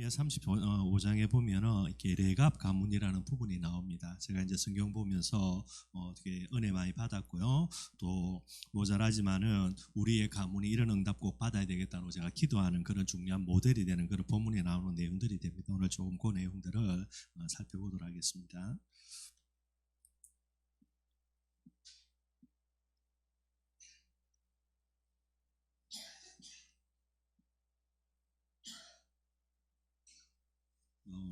느헤미야 35장에 보면은 이렇게 레갑 가문이라는 부분이 나옵니다. 제가 이제 성경 보면서 어떻게 은혜 많이 받았고요. 또 모자라지만은 우리의 가문이 이런 응답 꼭 받아야 되겠다고 제가 기도하는 그런 중요한 모델이 되는 그런 본문에 나오는 내용들이 됩니다. 오늘 조금 그 내용들을 살펴보도록 하겠습니다.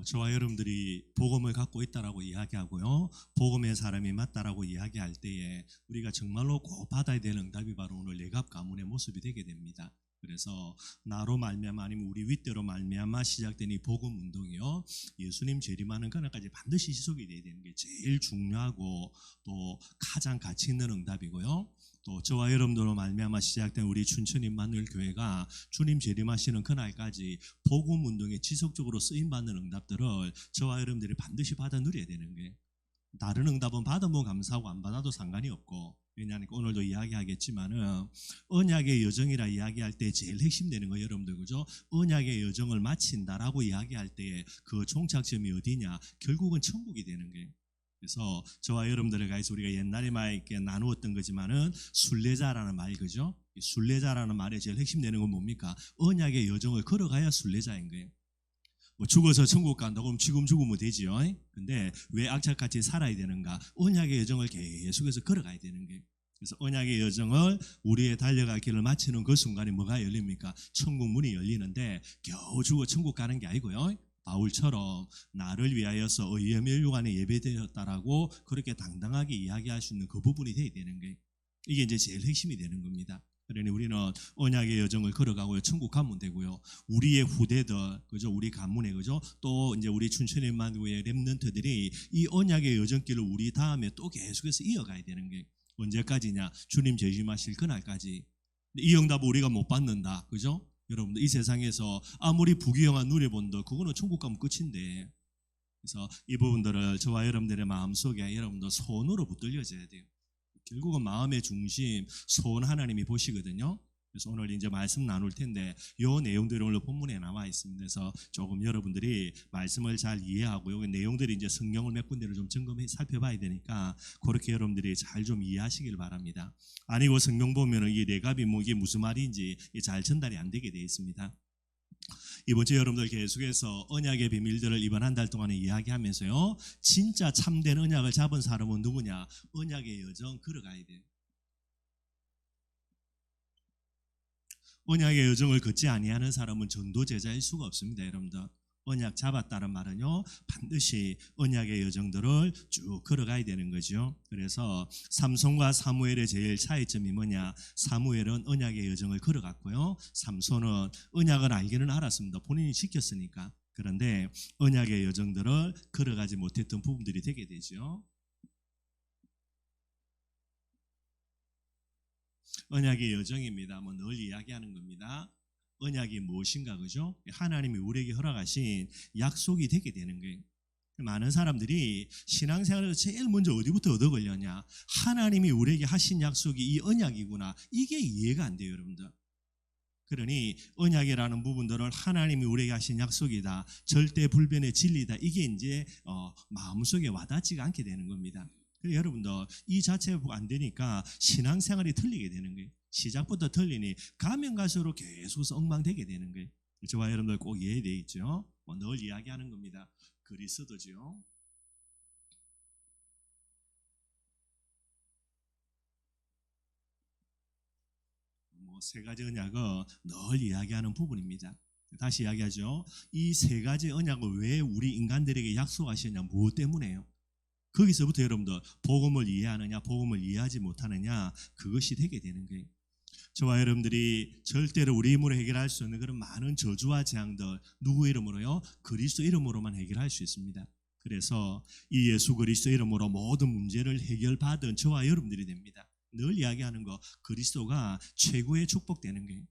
저와 여러분들이 복음을 갖고 있다라고 이야기하고요, 복음의 사람이 맞다라고 이야기할 때에 우리가 정말로 꼭 받아야 될 응답이 바로 오늘 레갑 가문의 모습이 되게 됩니다. 그래서 나로 말미암아 아니면 우리 윗대로 말미암아 시작된 이 복음 운동이요, 예수님 재림하는 그날까지 반드시 지속이 돼야 되는 게 제일 중요하고 또 가장 가치 있는 응답이고요. 또 저와 여러분들로 말미암아 시작된 우리 춘천 임마누엘 교회가 주님 재림하시는 그날까지 복음 운동에 지속적으로 쓰임 받는 응답들을 저와 여러분들이 반드시 받아 누려야 되는 게, 다른 응답은 받으면 감사하고 안 받아도 상관이 없고, 왜냐하면 오늘도 이야기하겠지만은 언약의 여정이라 이야기할 때 제일 핵심되는 거 여러분들 그죠? 언약의 여정을 마친다라고 이야기할 때 그 종착점이 어디냐? 결국은 천국이 되는 게. 그래서 저와 여러분들에 가해서 우리가 옛날에 막 이렇게 나누었던 거지만은 순례자라는 말 그죠? 순례자라는 말의 제일 핵심되는 건 뭡니까? 언약의 여정을 걸어가야 순례자인 거예요. 뭐 죽어서 천국 간다고 그럼 지금 죽으면 되지요. 근데 왜 악착같이 살아야 되는가? 언약의 여정을 계속해서 걸어가야 되는 거예요. 그래서 언약의 여정을 우리의 달려갈 길을 마치는 그 순간에 뭐가 열립니까? 천국 문이 열리는데 겨우 죽어 천국 가는 게 아니고요, 바울처럼 나를 위하여서 의의 멸류관에 예배되었다라고 그렇게 당당하게 이야기할 수 있는 그 부분이 돼야 되는 거예요. 이게 이제 제일 핵심이 되는 겁니다. 그러니 우리는 언약의 여정을 걸어가고요, 천국 가면 되고요. 우리의 후대들, 그죠? 우리 가문에 그죠? 또 이제 우리 춘천의 만국의 렘넌트들이 이 언약의 여정길을 우리 다음에 또 계속해서 이어가야 되는 게 언제까지냐? 주님 재림하실 그날까지. 이 응답을 우리가 못 받는다, 그죠? 여러분들 이 세상에서 아무리 부귀영화 누려본들 그거는 천국 가면 끝인데, 그래서 이 부분들을 저와 여러분들의 마음속에 여러분들 손으로 붙들려져야 돼요. 결국은 마음의 중심, 손 하나님이 보시거든요. 그래서 오늘 이제 말씀 나눌 텐데 이 내용들이 오늘 본문에 나와 있습니다. 그래서 조금 여러분들이 말씀을 잘 이해하고 이 내용들이 이제 성경을 몇 군데를 좀 점검해 살펴봐야 되니까 그렇게 여러분들이 잘 좀 이해하시길 바랍니다. 아니고 성경 보면은 이 레갑이 뭐 이게 무슨 말인지 잘 전달이 안 되게 되어 있습니다. 이번 주 여러분들 계속해서 언약의 비밀들을 이번 한 달 동안에 이야기하면서요, 진짜 참된 언약을 잡은 사람은 누구냐? 언약의 여정 걸어가야 돼요. 언약의 여정을 걷지 아니하는 사람은 전도 제자일 수가 없습니다. 여러분들 언약 잡았다는 말은요, 반드시 언약의 여정들을 쭉 걸어가야 되는 거죠. 그래서 삼손과 사무엘의 제일 차이점이 뭐냐? 사무엘은 언약의 여정을 걸어갔고요, 삼손은 언약을 알기는 알았습니다. 본인이 지켰으니까. 그런데 언약의 여정들을 걸어가지 못했던 부분들이 되게 되죠. 언약의 여정입니다. 뭐 늘 이야기하는 겁니다. 언약이 무엇인가, 그죠? 하나님이 우리에게 허락하신 약속이 되게 되는 거예요. 많은 사람들이 신앙생활에서 제일 먼저 어디부터 얻어 걸렸냐? 하나님이 우리에게 하신 약속이 이 언약이구나. 이게 이해가 안 돼요, 여러분들. 그러니 언약이라는 부분들을 하나님이 우리에게 하신 약속이다, 절대 불변의 진리다, 이게 이제 마음속에 와닿지가 않게 되는 겁니다. 그래서 여러분들 이 자체가 안 되니까 신앙생활이 틀리게 되는 거예요. 시작부터 틀리니 가면 갈수록 계속 엉망되게 되는 거예요. 저와 여러분들 꼭 이해되어 있죠? 늘 이야기하는 겁니다. 그리스도죠. 세 가지 언약은 늘 이야기하는 부분입니다. 다시 이야기하죠. 이 세 가지 언약을 왜 우리 인간들에게 약속하셨냐? 무엇 때문에요? 거기서부터 여러분들 복음을 이해하느냐, 복음을 이해하지 못하느냐, 그것이 되게 되는 거예요. 저와 여러분들이 절대로 우리 힘으로 해결할 수 없는 그런 많은 저주와 재앙들 누구 이름으로요? 그리스도 이름으로만 해결할 수 있습니다. 그래서 이 예수 그리스도 이름으로 모든 문제를 해결받은 저와 여러분들이 됩니다. 늘 이야기하는 거, 그리스도가 최고의 축복되는 거예요.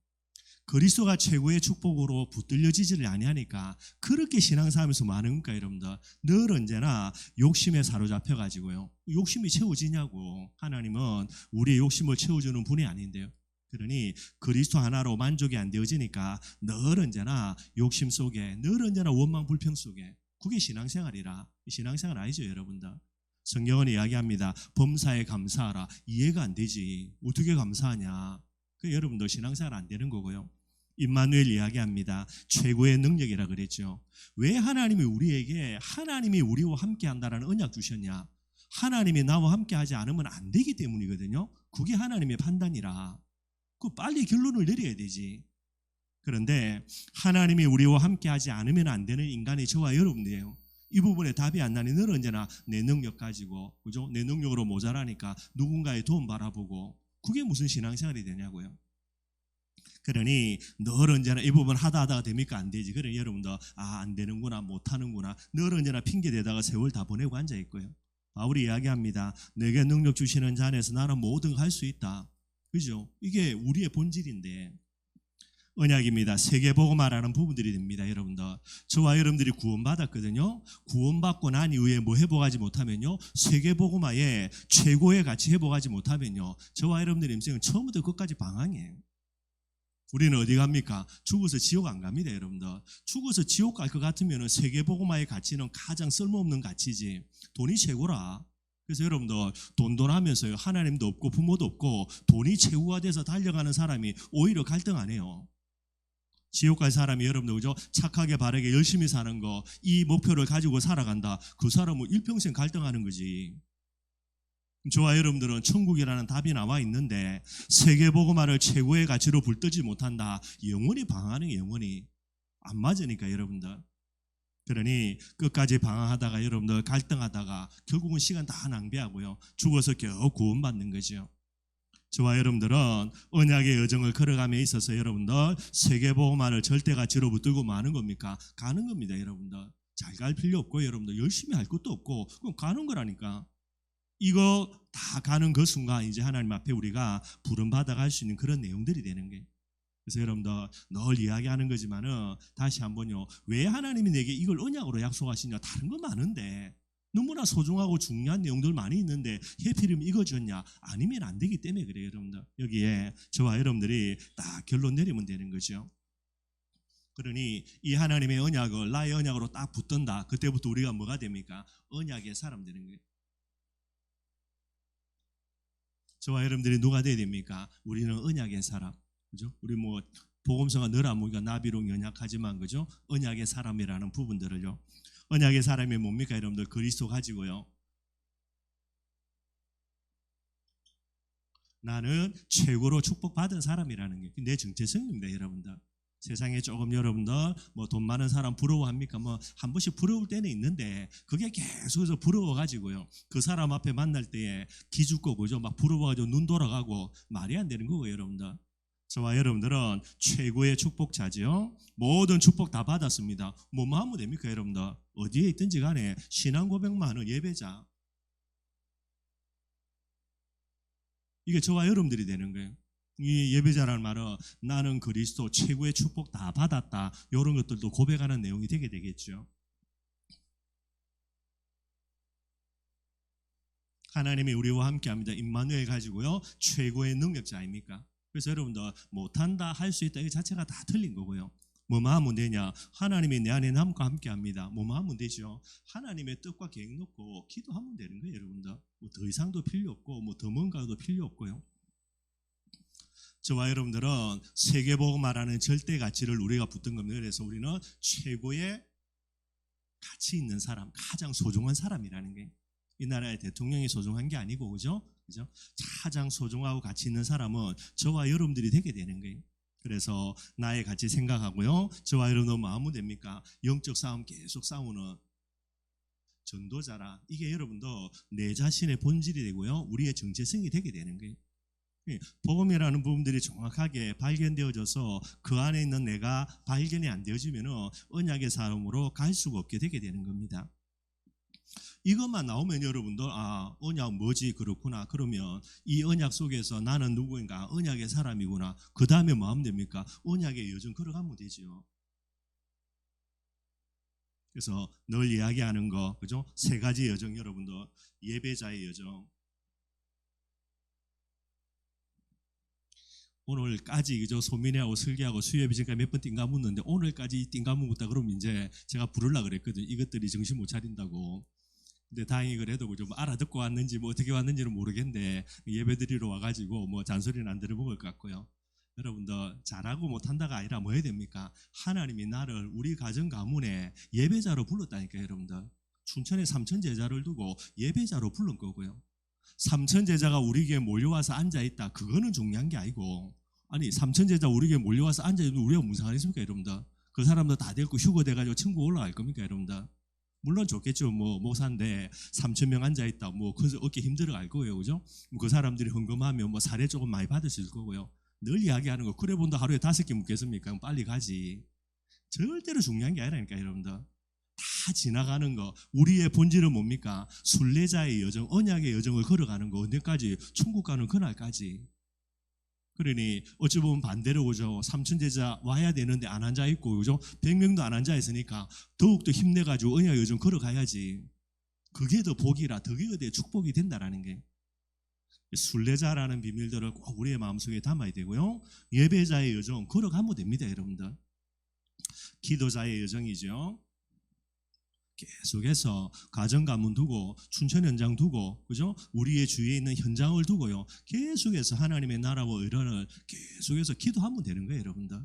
그리스도가 최고의 축복으로 붙들려지지를 아니하니까 그렇게 신앙생활하면서 많은 겁니까? 여러분들 늘 언제나 욕심에 사로잡혀 가지고요, 욕심이 채워지냐고. 하나님은 우리의 욕심을 채워주는 분이 아닌데요. 그러니 그리스도 하나로 만족이 안 되어지니까 늘 언제나 욕심 속에, 늘 언제나 원망 불평 속에, 그게 신앙생활이라. 신앙생활 아니죠, 여러분들. 성경은 이야기합니다. 범사에 감사하라. 이해가 안 되지. 어떻게 감사하냐. 그 여러분들 신앙생활 안 되는 거고요. 임마누엘 이야기합니다. 최고의 능력이라 그랬죠. 왜 하나님이 우리에게 하나님이 우리와 함께 한다라는 언약 주셨냐? 하나님이 나와 함께 하지 않으면 안 되기 때문이거든요. 그게 하나님의 판단이라. 그 빨리 결론을 내려야 되지. 그런데 하나님이 우리와 함께 하지 않으면 안 되는 인간이 저와 여러분들이에요. 이 부분에 답이 안 나니 늘 언제나 내 능력 가지고, 그죠? 내 능력으로 모자라니까 누군가의 도움 바라보고, 그게 무슨 신앙생활이 되냐고요. 그러니 늘 언제나 이 부분 하다가 됩니까? 안 되지. 그러니 여러분도 안 되는구나, 못하는구나, 늘 언제나 핑계대다가 세월 다 보내고 앉아있고요. 바울이 이야기합니다. 내게 능력 주시는 자 안에서 나는 뭐든 할 수 있다. 그죠? 이게 우리의 본질인데 언약입니다. 세계복음화라는 부분들이 됩니다. 여러분들, 저와 여러분들이 구원받았거든요. 구원받고 난 이후에 뭐 회복하지 못하면요, 세계복음화의 최고의 가치 회복하지 못하면요, 저와 여러분들의 인생은 처음부터 끝까지 방황이에요. 우리는 어디 갑니까? 죽어서 지옥 안 갑니다. 여러분들, 죽어서 지옥 갈 것 같으면 세계복음화의 가치는 가장 쓸모없는 가치지. 돈이 최고라. 그래서 여러분들, 돈 하면서요, 하나님도 없고 부모도 없고 돈이 최고가 돼서 달려가는 사람이 오히려 갈등 안 해요. 지옥 갈 사람이 여러분들, 그죠? 착하게 바르게 열심히 사는 거, 이 목표를 가지고 살아간다. 그 사람은 일평생 갈등하는 거지. 저와 여러분들은 천국이라는 답이 나와 있는데 세계복음화를 최고의 가치로 불뜨지 못한다. 영원히 방황하는 게 영원히 안 맞으니까 여러분들. 그러니 끝까지 방황하다가 여러분들 갈등하다가 결국은 시간 다 낭비하고요, 죽어서 겨우 구원받는 거죠. 저와 여러분들은 언약의 여정을 걸어감에 있어서 여러분들 세계복음화를 절대 가치로 붙들고 마는 겁니까? 가는 겁니다. 여러분들 잘 갈 필요 없고 여러분들 열심히 할 것도 없고 그럼 가는 거라니까. 이거 다 가는 그 순간 이제 하나님 앞에 우리가 부름받아 갈 수 있는 그런 내용들이 되는 거예요. 그래서 여러분들 늘 이야기하는 거지만은 다시 한번요, 왜 하나님이 내게 이걸 언약으로 약속하시냐? 다른 건 많은데 너무나 소중하고 중요한 내용들 많이 있는데 해필이면 이거 줬냐? 아니면 안 되기 때문에 그래요. 여러분들 여기에 저와 여러분들이 딱 결론 내리면 되는 거죠. 그러니 이 하나님의 언약을 나의 언약으로 딱 붙든다. 그때부터 우리가 뭐가 됩니까? 언약의 사람 되는 거예요. 저와 여러분들이 누가 돼야 됩니까? 우리는 언약의 사람, 그죠? 우리 뭐 복음서가 늘 안 보니까 나비록 연약하지만, 그죠? 언약의 사람이라는 부분들을요. 언약의 사람이 뭡니까? 여러분들 그리스도 가지고요, 나는 최고로 축복받은 사람이라는 게 내 정체성입니다. 여러분들 세상에 조금 여러분들 뭐 돈 많은 사람 부러워합니까? 뭐 한 번씩 부러울 때는 있는데 그게 계속해서 부러워가지고요, 그 사람 앞에 만날 때에 기죽고, 그죠? 막 부러워가지고 눈 돌아가고 말이 안 되는 거고요. 여러분들 저와 여러분들은 최고의 축복자죠. 모든 축복 다 받았습니다. 뭐만 하면 됩니까? 여러분들 어디에 있든지 간에 신앙 고백만 하는 예배자, 이게 저와 여러분들이 되는 거예요. 이 예배자라는 말은 나는 그리스도 최고의 축복 다 받았다, 이런 것들도 고백하는 내용이 되게 되겠죠. 하나님이 우리와 함께합니다. 임마누엘 가지고요, 최고의 능력자 아닙니까? 그래서 여러분들 못한다, 할 수 있다, 이 자체가 다 틀린 거고요. 뭐만 하면 되냐? 하나님이 내 안에 남과 함께합니다. 뭐만 하면 되죠? 하나님의 뜻과 계획 놓고 기도하면 되는 거예요. 여러분들 뭐 더 이상도 필요 없고 뭐 더 뭔가도 필요 없고요. 저와 여러분들은 세계복음화라는 절대 가치를 우리가 붙든 겁니다. 그래서 우리는 최고의 가치 있는 사람, 가장 소중한 사람이라는 게, 이 나라의 대통령이 소중한 게 아니고, 그죠? 가장 소중하고 가치 있는 사람은 저와 여러분들이 되게 되는 거예요. 그래서 나의 가치 생각하고요, 저와 여러분은 뭐 하면 됩니까? 영적 싸움 계속 싸우는 전도자라. 이게 여러분도 내 자신의 본질이 되고요, 우리의 정체성이 되게 되는 거예요. 복음이라는 부분들이 정확하게 발견되어져서 그 안에 있는 내가 발견이 안 되어지면 언약의 사람으로 갈 수가 없게 되게 되는 겁니다. 이것만 나오면 여러분들 언약 뭐지? 그렇구나. 그러면 이 언약 속에서 나는 누구인가? 언약의 사람이구나. 그 다음에 뭐 하면 됩니까? 언약의 여정 걸어가면 되죠. 그래서 늘 이야기하는 거, 그죠? 세 가지 여정, 여러분들 예배자의 여정, 오늘까지 그죠? 소민이하고 슬기하고 수협이 지금까지 몇 번 띵가 묻는데 오늘까지 띵가 묻었다 그러면 이제 제가 부르려고 그랬거든요. 이것들이 정신 못 차린다고. 근데 다행히 그래도 좀 알아듣고 왔는지 뭐 어떻게 왔는지는 모르겠는데 예배드리러 와가지고 뭐 잔소리는 안 들어먹을 것 같고요. 여러분들 잘하고 못한다가 아니라 뭐 해야 됩니까? 하나님이 나를 우리 가정 가문에 예배자로 불렀다니까요. 여러분들 춘천에 삼천 제자를 두고 예배자로 부른 거고요. 삼천 제자가 우리 교회에 몰려와서 앉아있다, 그거는 중요한 게 아니고, 아니 삼천 제자 우리 교회에 몰려와서 앉아있으면 우리가 무슨 상관있습니까? 여러분들 그 사람들 다 데리고 휴거 돼가지고 천국 올라갈 겁니까? 여러분들 물론 좋겠죠. 뭐 목사인데 3천 명 앉아 있다. 뭐 그래서 어깨 힘들어 갈 거예요, 그죠? 그 사람들이 헌금하면 뭐 사례 조금 많이 받을 수 있을 거고요. 늘 이야기하는 거, 그래 본다 하루에 5개 묻겠습니까? 그럼 빨리 가지. 절대로 중요한 게 아니라니까, 여러분들. 다 지나가는 거. 우리의 본질은 뭡니까? 순례자의 여정, 언약의 여정을 걸어가는 거. 언제까지? 천국 가는 그날까지. 그러니 어찌 보면 반대로 그죠? 삼천제자 와야 되는데 안 앉아 있고 그죠? 100명도 안 앉아 있으니까 더욱더 힘내가지고 언약 여정 걸어가야지. 그게 더 복이라, 그게 더 축복이 된다라는 게, 순례자라는 비밀들을 꼭 우리의 마음속에 담아야 되고요. 예배자의 여정 걸어가면 됩니다, 여러분들. 기도자의 여정이죠. 계속해서 가정 가문 두고 춘천 현장 두고 그죠? 우리의 주위에 있는 현장을 두고요. 계속해서 하나님의 나라와 의를 계속해서 기도하면 되는 거예요, 여러분들.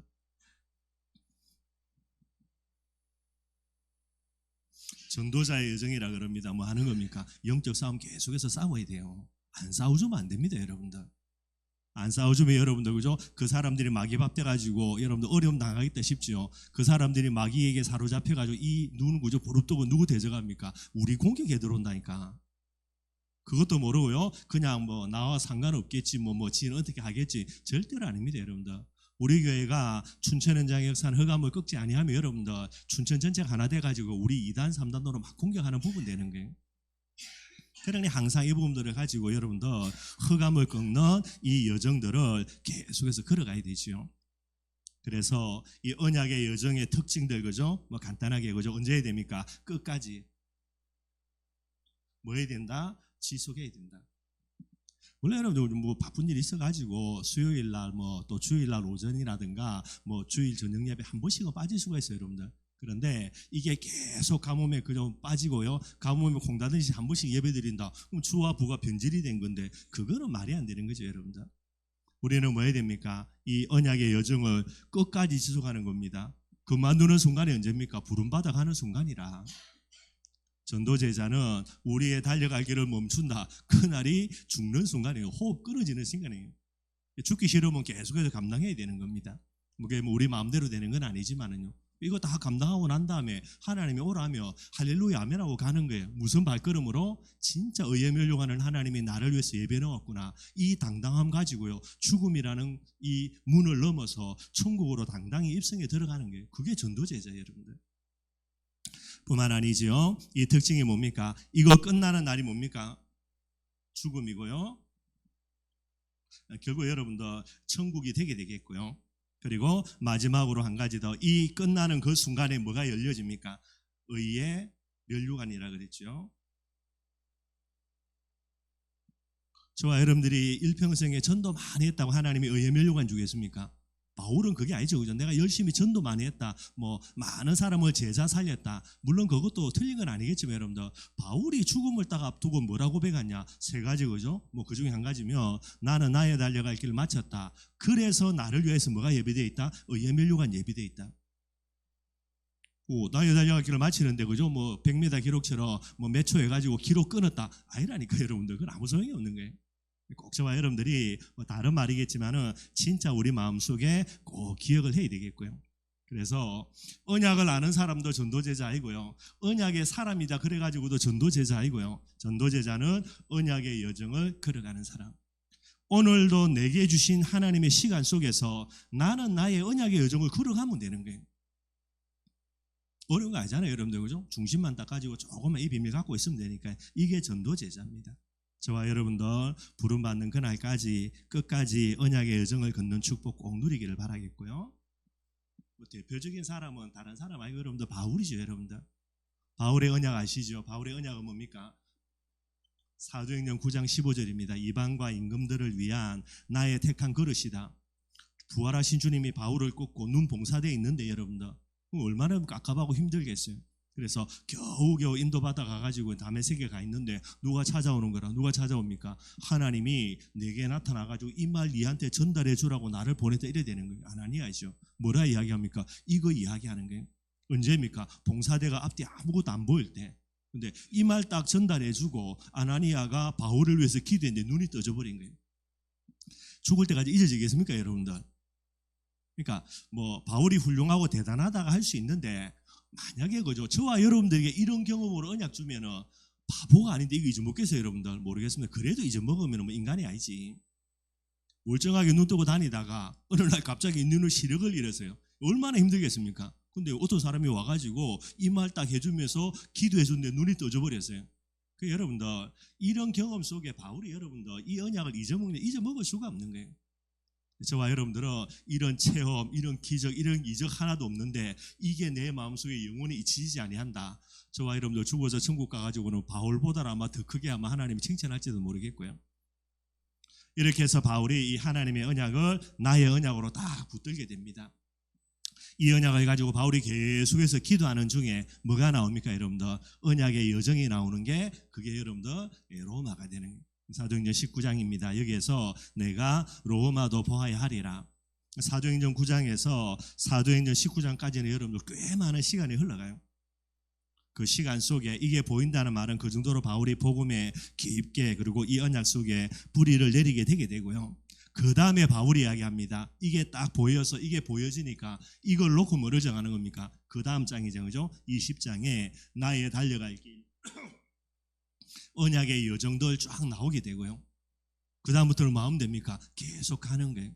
전도자의 여정이라 그럽니다. 뭐 하는 겁니까? 영적 싸움 계속해서 싸워야 돼요. 안 싸워주면 안 됩니다, 여러분들. 안 싸워주면 여러분들 그죠? 그 사람들이 마귀 밥 돼가지고 여러분들 어려움 당하겠다 싶죠. 그 사람들이 마귀에게 사로잡혀가지고 이 눈 그죠? 부릅뜨고 누구 대적합니까? 우리 공격에 들어온다니까. 그것도 모르고요. 그냥 뭐 나와 상관없겠지, 뭐 지는 어떻게 하겠지. 절대로 아닙니다, 여러분들. 우리 교회가 춘천 현장 역사는 흑암을 꺾지 아니하면 여러분들 춘천 전체가 하나 돼가지고 우리 2단 3단으로 막 공격하는 부분 되는 거예요. 그러니 항상 이 부분들을 가지고 여러분들 흑암을 꺾는 이 여정들을 계속해서 걸어가야 되죠. 그래서 이 언약의 여정의 특징들 그죠? 뭐 간단하게 그죠? 언제 해야 됩니까? 끝까지 뭐 해야 된다? 지속해야 된다. 원래 여러분들 뭐 바쁜 일이 있어가지고 수요일 날 뭐 또 주일 날 오전이라든가 뭐 주일 저녁 예배 한 번씩은 빠질 수가 있어요, 여러분들. 그런데 이게 계속 가뭄에 그냥 빠지고요. 가뭄에 콩 닫듯이 한 번씩 예배 드린다. 그럼 주와 부가 변질이 된 건데 그거는 말이 안 되는 거죠, 여러분들. 우리는 뭐 해야 됩니까? 이 언약의 여정을 끝까지 지속하는 겁니다. 그만두는 순간이 언제입니까? 부름받아 가는 순간이라. 전도제자는 우리의 달려갈 길을 멈춘다. 그날이 죽는 순간이에요. 호흡 끊어지는 순간이에요. 죽기 싫으면 계속해서 감당해야 되는 겁니다. 그게 뭐 우리 마음대로 되는 건 아니지만은요. 이거 다 감당하고 난 다음에 하나님이 오라며 할렐루야 아멘하고 가는 거예요. 무슨 발걸음으로? 진짜 의에 멸류관을 하나님이 나를 위해서 예배해 놓았구나. 이 당당함 가지고요. 죽음이라는 이 문을 넘어서 천국으로 당당히 입성에 들어가는 거예요. 그게 전도제자예요, 여러분들. 뿐만 아니지요. 이 특징이 뭡니까? 이거 끝나는 날이 뭡니까? 죽음이고요. 결국 여러분들 천국이 되게 되겠고요. 그리고 마지막으로 한 가지 더, 이 끝나는 그 순간에 뭐가 열려집니까? 의의 면류관이라 그랬죠. 저와 여러분들이 일평생에 전도 많이 했다고 하나님이 의의 면류관 주겠습니까? 바울은 그게 아니죠, 그죠? 내가 열심히 전도 많이 했다, 뭐 많은 사람을 제자 살렸다. 물론 그것도 틀린 건 아니겠지만 여러분들, 바울이 죽음을 딱 앞두고 뭐라고 고백하냐? 3가지, 그죠? 뭐 그 중에 한 가지면 나는 나의 달려갈 길을 마쳤다. 그래서 나를 위해서 뭐가 예비되어 있다? 의의 면류관 예비되어 있다. 나의 달려갈 길을 마치는데 그죠? 뭐 100m 기록처럼 뭐 몇 초 해가지고 기록 끊었다. 아니라니까 여러분들. 그건 아무 소용이 없는 거예요. 꼭 저와 여러분들이 뭐 다른 말이겠지만은 진짜 우리 마음속에 꼭 기억을 해야 되겠고요. 그래서 언약을 아는 사람도 전도제자이고요. 언약의 사람이다 그래가지고도 전도제자이고요. 전도제자는 언약의 여정을 걸어가는 사람. 오늘도 내게 주신 하나님의 시간 속에서 나는 나의 언약의 여정을 걸어가면 되는 거예요. 어려운 거 아니잖아요, 여러분들. 그죠? 중심만 딱 가지고 조금만 이 비밀 갖고 있으면 되니까 이게 전도제자입니다. 저와 여러분들 부름받는 그날까지 끝까지 언약의 여정을 걷는 축복 꼭 누리기를 바라겠고요. 뭐 대표적인 사람은 다른 사람 아니고 여러분들 바울이죠, 여러분들. 바울의 언약 아시죠? 바울의 언약은 뭡니까? 사도행전 9장 15절입니다. 이방과 임금들을 위한 나의 택한 그릇이다. 부활하신 주님이 바울을 꽂고 눈 봉사대에 있는데 여러분들 얼마나 깝깝하고 힘들겠어요. 그래서 겨우겨우 인도받아 가가지고 다메섹에 가 있는데 누가 찾아오는 거라. 누가 찾아옵니까? 하나님이 내게 나타나가지고 이 말 니한테 전달해 주라고 나를 보냈다 이래 되는 거예요. 아나니아죠. 뭐라 이야기합니까? 이거 이야기하는 거예요. 언제입니까? 봉사대가 앞뒤 아무것도 안 보일 때. 근데 이 말 딱 전달해 주고 아나니아가 바울을 위해서 기도했는데 눈이 떠져버린 거예요. 죽을 때까지 잊어지겠습니까 여러분들? 그러니까 뭐 바울이 훌륭하고 대단하다가 할 수 있는데 만약에 그죠 저와 여러분들에게 이런 경험으로 언약 주면은 바보가 아닌데 이거 잊어먹겠어요 여러분들? 모르겠습니다. 그래도 잊어먹으면 뭐 인간이 아니지. 멀쩡하게 눈 뜨고 다니다가 어느 날 갑자기 눈을 시력을 잃었어요. 얼마나 힘들겠습니까? 근데 어떤 사람이 와가지고 이 말 딱 해주면서 기도해주는데 눈이 떠져버렸어요. 그 여러분들 이런 경험 속에 바울이 여러분들 이 언약을 잊어먹을 수가 없는 거예요. 저와 여러분들은 이런 체험, 이런 기적, 이런 이적 하나도 없는데 이게 내 마음속에 영원히 잊히지 아니한다. 저와 여러분들 죽어서 천국 가가지고는 바울보다 아마 더 크게 아마 하나님이 칭찬할지도 모르겠고요. 이렇게 해서 바울이 이 하나님의 언약을 나의 언약으로 딱 붙들게 됩니다. 이 언약을 가지고 바울이 계속해서 기도하는 중에 뭐가 나옵니까 여러분들? 언약의 여정이 나오는 게 그게 여러분들 로마가 되는 거예요. 사도행전 19장입니다. 여기에서 내가 로마도 보아야 하리라. 사도행전 9장에서 사도행전 19장까지는 여러분들 꽤 많은 시간이 흘러가요. 그 시간 속에 이게 보인다는 말은 그 정도로 바울이 복음에 깊게 그리고 이 언약 속에 뿌리를 내리게 되게 되고요. 그 다음에 바울이 이야기합니다. 이게 딱 보여서 이게 보여지니까 이걸 놓고 뭐를 정하는 겁니까? 그 다음 장이죠. 그죠? 20장에 나의 달려갈 길 언약의 여정들 쫙 나오게 되고요. 그 다음부터는 마음 됩니까? 계속 가는 거예요.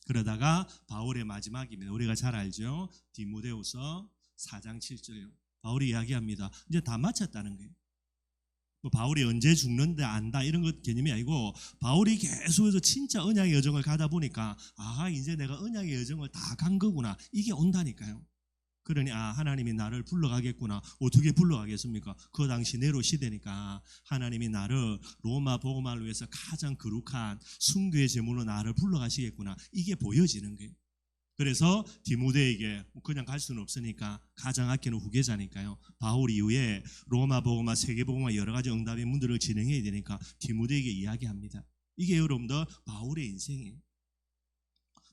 그러다가 바울의 마지막입니다. 우리가 잘 알죠? 디모데후서 4장 7절요. 바울이 이야기합니다. 이제 다 마쳤다는 거예요. 뭐 바울이 언제 죽는데 안다 이런 것 개념이 아니고 바울이 계속해서 진짜 언약의 여정을 가다 보니까 이제 내가 언약의 여정을 다 간 거구나 이게 온다니까요. 그러니 하나님이 나를 불러가겠구나. 어떻게 불러가겠습니까? 그 당시 네로 시대니까 하나님이 나를 로마 복음화를 위해서 가장 거룩한 순교의 제물로 나를 불러가시겠구나. 이게 보여지는 거예요. 그래서 디모데에게 그냥 갈 수는 없으니까 가장 아끼는 후계자니까요. 바울 이후에 로마 복음화, 세계 복음화 여러 가지 응답의 문들을 진행해야 되니까 디모데에게 이야기합니다. 이게 여러분들 바울의 인생이에요.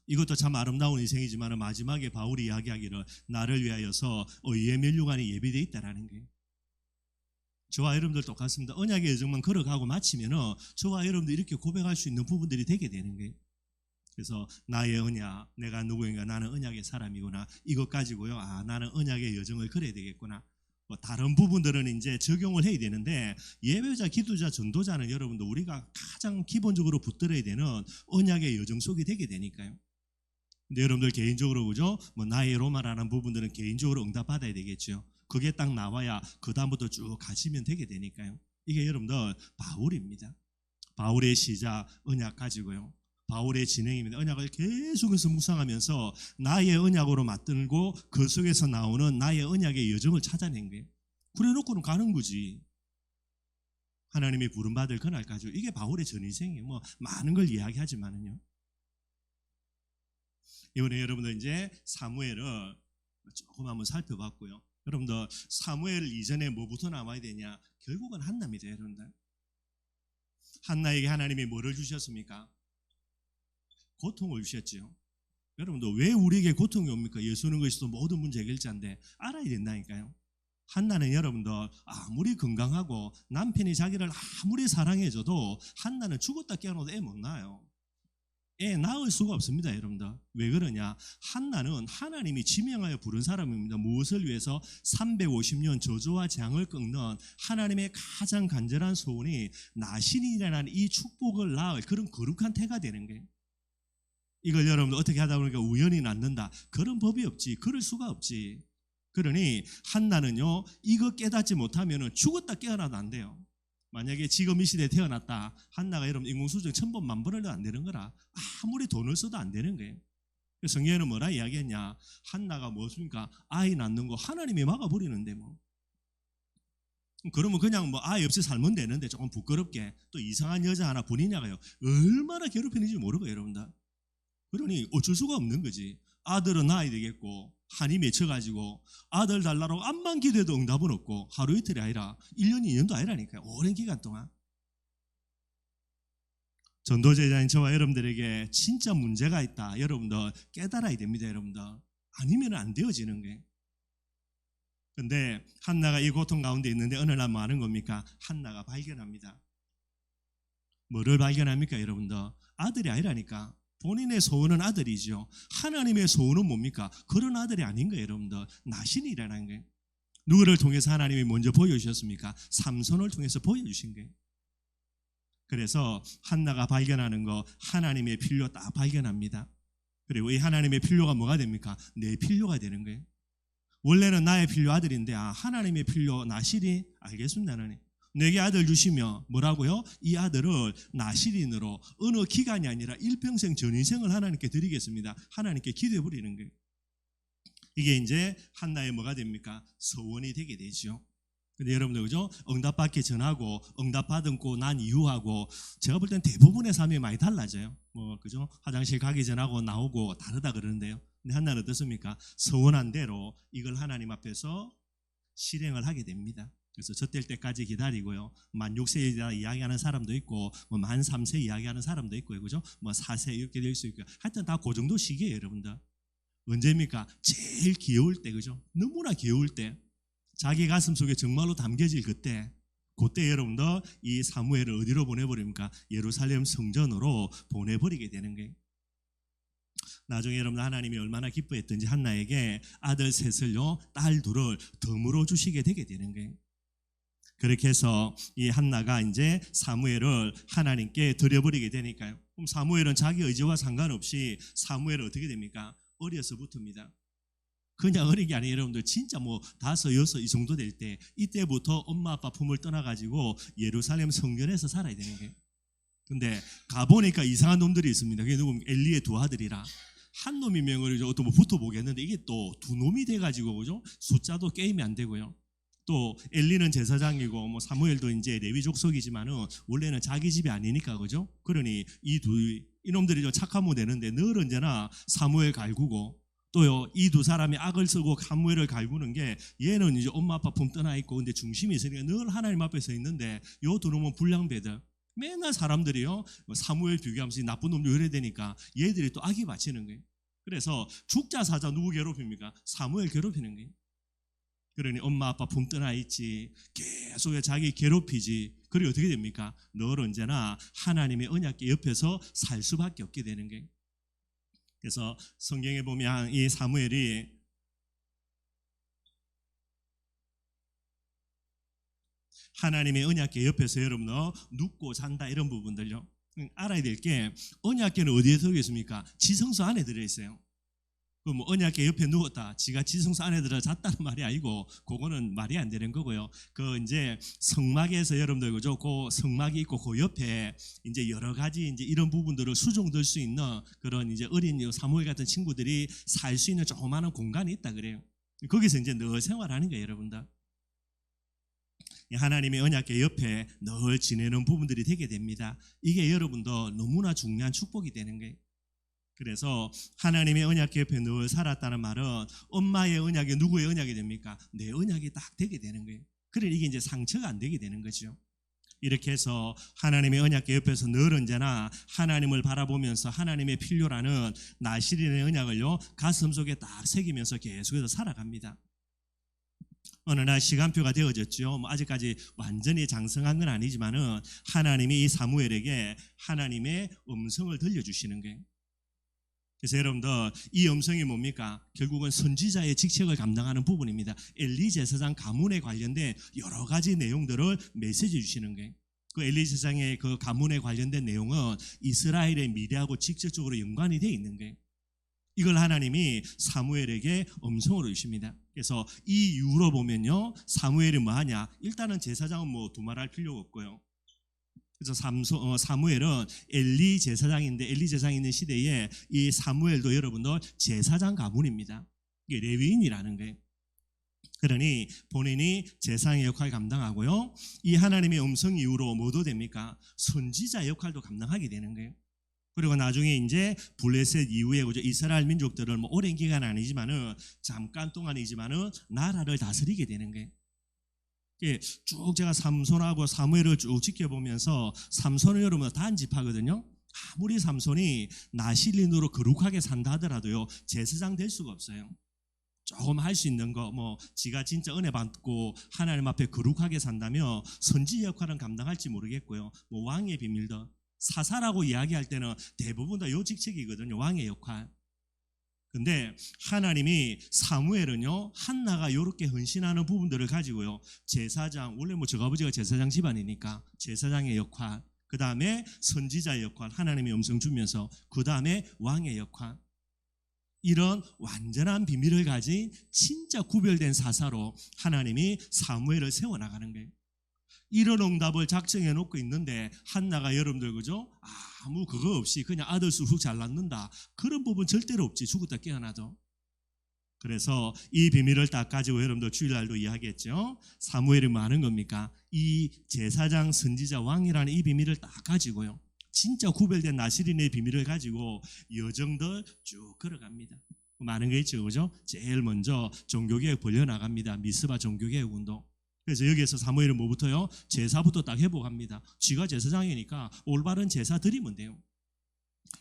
이것도 참 아름다운 인생이지만 마지막에 바울이 이야기하기를 나를 위하여서 의의 면류관이 예비되어 있다라는 거예요. 저와 여러분들 똑같습니다. 언약의 여정만 걸어가고 마치면은 저와 여러분들 이렇게 고백할 수 있는 부분들이 되게 되는 거예요. 그래서 나의 언약, 내가 누구인가, 나는 언약의 사람이구나. 이것 가지고요, 나는 언약의 여정을 걸어야 되겠구나. 뭐 다른 부분들은 이제 적용을 해야 되는데 예배자, 기도자, 전도자는 여러분들 우리가 가장 기본적으로 붙들어야 되는 언약의 여정 속이 되게 되니까요. 근데 여러분들 개인적으로 그죠? 뭐 나의 로마라는 부분들은 개인적으로 응답받아야 되겠죠. 그게 딱 나와야 그 다음부터 쭉 가시면 되게 되니까요. 이게 여러분들 바울입니다. 바울의 시작 언약 가지고요. 바울의 진행입니다. 언약을 계속해서 묵상하면서 나의 언약으로 맞들고 그 속에서 나오는 나의 언약의 여정을 찾아낸 거예요. 그래 놓고는 가는 거지. 하나님이 부름받을 그날까지. 이게 바울의 전인생이에요. 뭐 많은 걸 이야기하지만은요. 이번에 여러분들 이제 사무엘을 조금 한번 살펴봤고요. 여러분들 사무엘 이전에 뭐부터 남아야 되냐? 결국은 한나입니다. 여러분들 한나에게 하나님이 뭐를 주셨습니까? 고통을 주셨죠. 여러분들 왜 우리에게 고통이 옵니까? 예수는 그리스도 모든 문제 해결자인데 알아야 된다니까요. 한나는 여러분들 아무리 건강하고 남편이 자기를 아무리 사랑해줘도 한나는 죽었다 깨어나도 애 못 낳아요. 애 낳을 수가 없습니다. 여러분들 왜 그러냐? 한나는 하나님이 지명하여 부른 사람입니다. 무엇을 위해서? 350년 저주와 재앙을 꺾는 하나님의 가장 간절한 소원이 나신이라는 이 축복을 낳을 그런 거룩한 태가 되는 거예요. 이걸 여러분들 어떻게 하다 보니까 우연히 낳는다. 그런 법이 없지. 그럴 수가 없지. 그러니 한나는요 이거 깨닫지 못하면 죽었다 깨어나도 안 돼요. 만약에 지금 이 시대에 태어났다. 한나가 여러분 인공수정 1000번 만번을 해도 안 되는 거라. 아무리 돈을 써도 안 되는 거예요. 성경에는 뭐라 이야기했냐? 한나가 무엇입니까? 아이 낳는 거 하나님이 막아버리는데 뭐. 그러면 그냥 뭐 아이 없이 살면 되는데 조금 부끄럽게 또 이상한 여자 하나 보내냐가요. 얼마나 괴롭히는지 모르고 여러분들. 그러니 어쩔 수가 없는 거지. 아들은 낳아야 되겠고 한이 맺혀가지고 아들 달라고 암만 기도해도 응답은 없고 하루 이틀이 아니라 1년 2년도 아니라니까요. 오랜 기간 동안. 전도제자인 저와 여러분들에게 진짜 문제가 있다. 여러분들 깨달아야 됩니다. 여러분들. 아니면 안 되어지는 거예요. 근데 한나가 이 고통 가운데 있는데 어느 날 뭐 하는 겁니까? 한나가 발견합니다. 뭐를 발견합니까? 여러분들 아들이 아니라니까. 본인의 소원은 아들이죠. 하나님의 소원은 뭡니까? 그런 아들이 아닌 거예요. 여러분들 나신이라는 거예요. 누구를 통해서 하나님이 먼저 보여주셨습니까? 삼손을 통해서 보여주신 거예요. 그래서 한나가 발견하는 거 하나님의 필요 딱 발견합니다. 그리고 이 하나님의 필요가 뭐가 됩니까? 내 필요가 되는 거예요. 원래는 나의 필요 아들인데 하나님의 필요 나실이 알겠습니다. 하나님. 내게 아들 주시며 뭐라고요? 이 아들을 나실인으로 어느 기간이 아니라 일평생 전인생을 하나님께 드리겠습니다. 하나님께 기도해 버리는 거예요. 이게 이제 한나의 뭐가 됩니까? 서원이 되게 되죠. 근데 여러분들 그죠? 응답받기 전하고 응답받고 난 이후하고 제가 볼 땐 대부분의 삶이 많이 달라져요. 뭐 그죠? 화장실 가기 전하고 나오고 다르다 그러는데요. 근데 한나는 어떻습니까? 서원한 대로 이걸 하나님 앞에서 실행을 하게 됩니다. 그래서 젖될 때까지 기다리고요. 만 6세 이야기하는 사람도 있고 뭐 만 3세 이야기하는 사람도 있고요. 그죠? 뭐 4세 이렇게 될 수 있고요. 하여튼 다 그 정도 시기예요, 여러분들. 언제입니까? 제일 귀여울 때, 그죠? 너무나 귀여울 때. 자기 가슴 속에 정말로 담겨질 그때 여러분들 이 사무엘을 어디로 보내버립니까? 예루살렘 성전으로 보내버리게 되는 거예요. 나중에 여러분들 하나님이 얼마나 기뻐했던지 한나에게 아들 셋을요, 딸 둘을 덤으로 주시게 되게 되는 거예요. 그렇게 해서 이 한나가 이제 사무엘을 하나님께 드려버리게 되니까요. 그럼 사무엘은 자기 의지와 상관없이 사무엘은 어떻게 됩니까? 어려서부터입니다. 그냥 어린 게 아니에요. 여러분들 진짜 뭐 5, 6 이 정도 될 때 이때부터 엄마 아빠 품을 떠나가지고 예루살렘 성전에서 살아야 되는 거예요. 근데 가보니까 이상한 놈들이 있습니다. 그게 누구? 엘리의 두 아들이라 한 놈이 명을 또 뭐 붙어보겠는데 이게 또 두 놈이 돼가지고 그죠? 숫자도 게임이 안 되고요. 또 엘리는 제사장이고 뭐 사무엘도 이제 레위 족속이지만은 원래는 자기 집이 아니니까 그죠? 그러니 이놈들이 좀 착하면 되는데 늘 언제나 사무엘 갈구고 또요 이 두 사람이 악을 쓰고 사무엘을 갈구는 게 얘는 이제 엄마 아빠 품 떠나 있고 근데 중심이 있으니까 늘 하나님 앞에 서 있는데 요 두 놈은 불량배들 맨날 사람들이요 사무엘 비교하면서 나쁜 놈들 이래야 되니까 얘들이 또 악이 바치는 거예요. 그래서 죽자 사자 누구 괴롭힙니까? 사무엘 괴롭히는 거예요. 그러니 엄마 아빠 품 떠나 있지 계속 자기 괴롭히지. 그리고 어떻게 됩니까? 늘 언제나 하나님의 언약궤 옆에서 살 수밖에 없게 되는 거예요. 그래서 성경에 보면 이 사무엘이 하나님의 언약궤 옆에서 여러분 눕고 잔다 이런 부분들요. 알아야 될 게 언약궤는 어디에 들어있습니까? 지성소 안에 들어있어요. 그럼 언약궤 옆에 누웠다. 지가 지성소 안에 들어 잤다는 말이 아니고 그거는 말이 안 되는 거고요. 그 이제 성막에서 여러분들 그죠? 그 성막이 있고 그 옆에 이제 여러 가지 이제 이런 부분들을 수종될 수 있는 그런 이제 어린 사무엘 같은 친구들이 살 수 있는 조그마한 공간이 있다 그래요. 거기서 이제 늘 생활하는 거예요, 여러분들. 하나님의 언약궤 옆에 늘 지내는 부분들이 되게 됩니다. 이게 여러분들 너무나 중요한 축복이 되는 거예요. 그래서 하나님의 언약궤 옆에 늘 살았다는 말은 엄마의 언약이 누구의 언약이 됩니까? 내 언약이 딱 되게 되는 거예요. 그래 이게 이제 상처가 안 되게 되는 거죠. 이렇게 해서 하나님의 언약궤 옆에서 늘 언제나 하나님을 바라보면서 하나님의 필요라는 나실인의 언약을요 가슴속에 딱 새기면서 계속해서 살아갑니다. 어느 날 시간표가 되어졌죠. 뭐 아직까지 완전히 장성한 건 아니지만은 하나님이 이 사무엘에게 하나님의 음성을 들려주시는 거예요. 그래서 여러분들 이 음성이 뭡니까? 결국은 선지자의 직책을 감당하는 부분입니다. 엘리 제사장 가문에 관련된 여러 가지 내용들을 메시지 주시는 거예요. 그 엘리 제사장의 그 가문에 관련된 내용은 이스라엘의 미래하고 직접적으로 연관이 되어 있는 거예요. 이걸 하나님이 사무엘에게 음성으로 주십니다. 그래서 이 이유로 보면요 사무엘이 뭐하냐? 일단은 제사장은 뭐 두말할 필요가 없고요. 그래서 사무엘은 엘리 제사장인데 엘리 제사장이 있는 시대에 이 사무엘도 여러분들 제사장 가문입니다. 이게 레위인이라는 거예요. 그러니 본인이 제사장의 역할을 감당하고요. 이 하나님의 음성 이후로 뭐도 됩니까? 선지자 역할도 감당하게 되는 거예요. 그리고 나중에 이제 블레셋 이후에 그죠? 이스라엘 민족들을 뭐 오랜 기간 아니지만은 잠깐 동안이지만은 나라를 다스리게 되는 거예요. 쭉 제가 삼손하고 사무엘을 쭉 지켜보면서 삼손은 여러분 단지파거든요. 아무리 삼손이 나실린으로 거룩하게 산다 하더라도요 제사장 될 수가 없어요. 조금 할 수 있는 거 뭐 지가 진짜 은혜 받고 하나님 앞에 거룩하게 산다면 선지 역할은 감당할지 모르겠고요. 뭐 왕의 비밀도 사사라고 이야기할 때는 대부분 다 요 직책이거든요. 왕의 역할. 근데 하나님이 사무엘은요 한나가 이렇게 헌신하는 부분들을 가지고요 제사장, 원래 뭐 저 아버지가 제사장 집안이니까 제사장의 역할, 그 다음에 선지자의 역할, 하나님의 음성 주면서 그 다음에 왕의 역할, 이런 완전한 비밀을 가진 진짜 구별된 사사로 하나님이 사무엘을 세워나가는 거예요. 이런 응답을 작정해 놓고 있는데 한나가 여러분들 그죠? 아무 그거 없이 그냥 아들 쑥쑥 잘 낳는다, 그런 부분 절대로 없지. 죽었다 깨어나도. 그래서 이 비밀을 딱 가지고 여러분들 주일날도 이야기했죠. 사무엘이 뭐 하는 겁니까? 이 제사장, 선지자, 왕이라는 이 비밀을 딱 가지고요 진짜 구별된 나실인의 비밀을 가지고 여정들 쭉 걸어갑니다. 많은 게 있죠, 그죠? 제일 먼저 종교개혁 벌려나갑니다. 미스바 종교개혁 운동. 그래서 여기에서 사무엘은 뭐부터요? 제사부터 딱 회복합니다. 쥐가 제사장이니까 올바른 제사 드리면 돼요.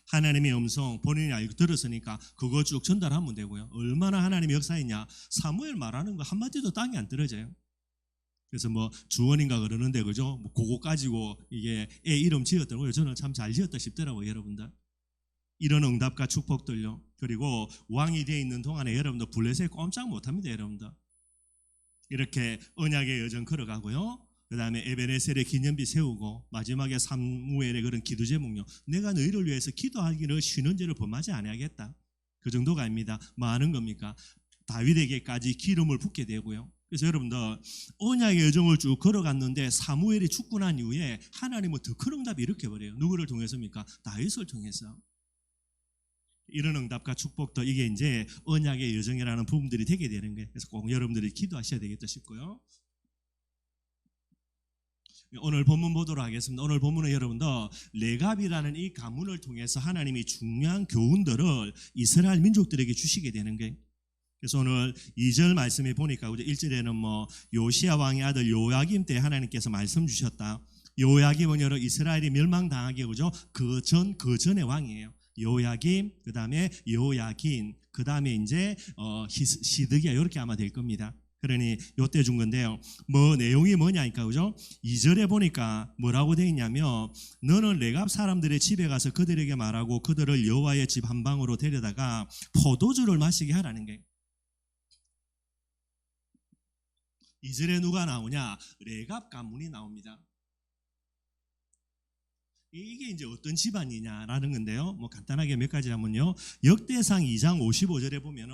하나님의 음성 본인이 알고 들었으니까 그거 쭉 전달하면 되고요. 얼마나 하나님의 역사이냐, 사무엘 말하는 거 한마디도 땅에 안 떨어져요. 그래서 뭐 주원인가 그러는데 그죠? 뭐 그거 가지고 이게 애 이름 지었더라고요. 저는 참 잘 지었다 싶더라고요, 여러분들. 이런 응답과 축복들요. 그리고 왕이 되어 있는 동안에 여러분들 블레셋 꼼짝 못합니다, 여러분들. 이렇게 언약의 여정 걸어가고요. 그 다음에 에베네셀의 기념비 세우고 마지막에 사무엘의 그런 기도 제목요. 내가 너희를 위해서 기도하기를 쉬는 죄를 범하지 아니하겠다. 그 정도가 아닙니다. 뭐 하는 겁니까? 다윗에게까지 기름을 붓게 되고요. 그래서 여러분들 언약의 여정을 쭉 걸어갔는데 사무엘이 죽고 난 이후에 하나님은 더 큰 응답이 이렇게 버려요. 누구를 통해서입니까? 다윗을 통해서. 이런 응답과 축복도 이게 이제 언약의 여정이라는 부분들이 되게 되는 거예요. 그래서 꼭 여러분들이 기도하셔야 되겠다 싶고요. 오늘 본문 보도록 하겠습니다. 오늘 본문은 여러분들 레갑이라는 이 가문을 통해서 하나님이 중요한 교훈들을 이스라엘 민족들에게 주시게 되는 거예요. 그래서 오늘 2절 말씀에 보니까 1절에는 뭐 요시야 왕의 아들 요야김 때 하나님께서 말씀 주셨다. 요야김은 여러 이스라엘이 멸망당하기 그죠? 그 전의 왕이에요. 요야김, 그 다음에 요야긴, 그 다음에 이제 시드기야, 이렇게 아마 될 겁니다. 그러니 요때 준 건데요. 뭐 내용이 뭐냐니까 그죠? 2절에 보니까 뭐라고 되어 있냐면 너는 레갑 사람들의 집에 가서 그들에게 말하고 그들을 여호와의 집 한 방으로 데려다가 포도주를 마시게 하라는 거예요. 2절에 누가 나오냐? 레갑 가문이 나옵니다. 이게 이제 어떤 집안이냐라는 건데요. 뭐 간단하게 몇 가지 하면요. 역대상 2장 55절에 보면은